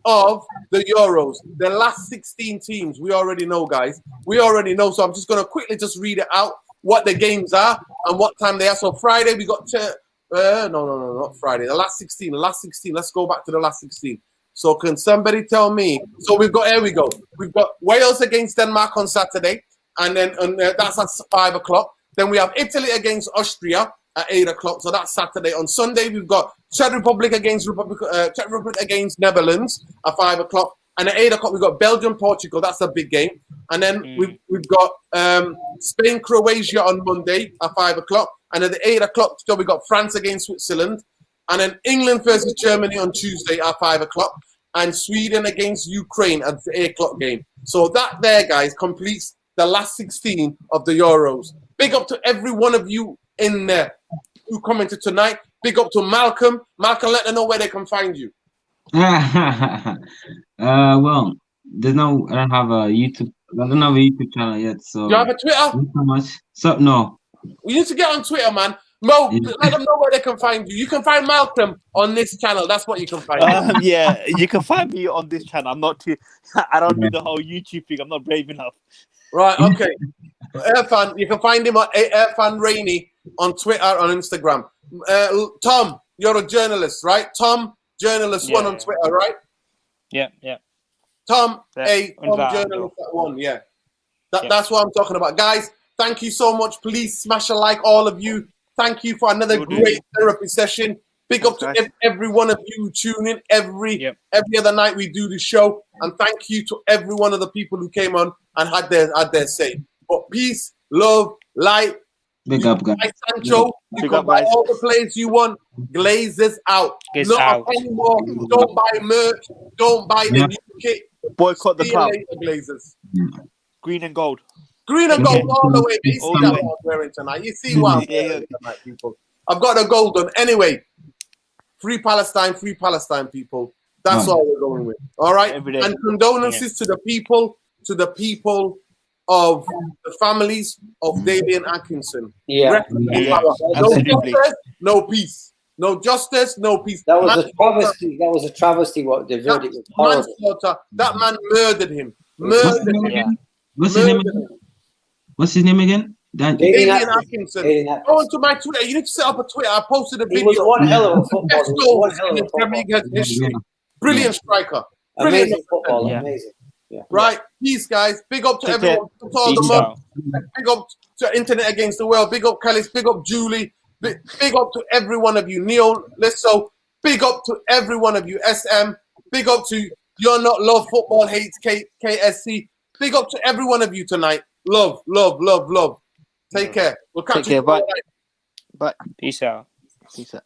of the Euros, the last 16 teams. We already know, guys. We already know. So I'm just going to quickly just read it out, what the games are and what time they are. So Friday, we got no, not Friday. The last 16. Let's go back to the last 16. So can somebody tell me? So here we go. We've got Wales against Denmark on Saturday. And then that's at 5 o'clock. Then we have Italy against Austria at 8 o'clock. So that's Saturday. On Sunday, we've got Czech Republic against Netherlands at 5 o'clock. And at 8 o'clock, we've got Belgium, Portugal. That's a big game. And then we've got Spain, Croatia on Monday at 5 o'clock. And at 8 o'clock, so we've got France against Switzerland. And then England versus Germany on Tuesday at 5 o'clock. And Sweden against Ukraine at the 8 o'clock game. So that there, guys, completes the last 16 of the Euros. Big up to every one of you in there who commented tonight. Big up to Malcolm. Malcolm, let them know where they can find you. Well, I don't have a YouTube channel yet. So You have a Twitter? Not so much. So no. We need to get on Twitter, man. Mo, let them know where they can find you. You can find Malcolm on this channel. That's what you can find. You can find me on this channel. I don't do the whole YouTube thing. I'm not brave enough. Right, okay. Irfan, you can find him at Irfan Rainey on Twitter, on Instagram. Tom, you're a journalist, right? Tom, journalist one on Twitter, right? Yeah. Tom, Tom journalist at one, That's what I'm talking about. Guys, thank you so much. Please smash a like, all of you. Thank you for another great therapy session. Big up to every one of you who tune in every other night we do the show. And thank you to every one of the people who came on and had their say. But peace, love, light. Big up, guys. Sancho, you can buy all the players you want. Glazers out. Not anymore. Don't buy merch. Don't buy the new kit. Boycott the club. Glazers. Green and gold. Green and gold all the way. You see that what I'm wearing tonight. You see what I'm wearing tonight, people. I've got the gold on. Anyway, free Palestine, people. That's all we're going with. All right. And condolences to the people of the families of Damian Atkinson. Absolutely. No peace. No justice, no peace. That was a travesty. That was a travesty. What the verdict was horrible. Manslaughter. That man murdered him. What's his Murdered name him. again? What's his name again? What's his name again? Damien Damien Atkinson. Atkinson. Damien Go Atkinson. onto my Twitter. You need to set up a Twitter. I posted a He video. was one hell of a footballer. Best He was goals one hell in of the a Premier footballer. League history. Brilliant striker. Brilliant. Amazing footballer. Yeah. Amazing. Yeah. Right. Peace, guys. Big up to Take everyone. Big up to all the Peace mob. out. Big up to Internet Against the World. Big up Callis. Big up Julie. Big up to every one of you. Neil Lisso. Big up to every one of you. SM. Big up to You're Not Love Football Hates KSC. Big up to every one of you tonight. Love, love, love, love. Take care. We'll catch Take care. you. Bye. Bye. Peace out. Peace out.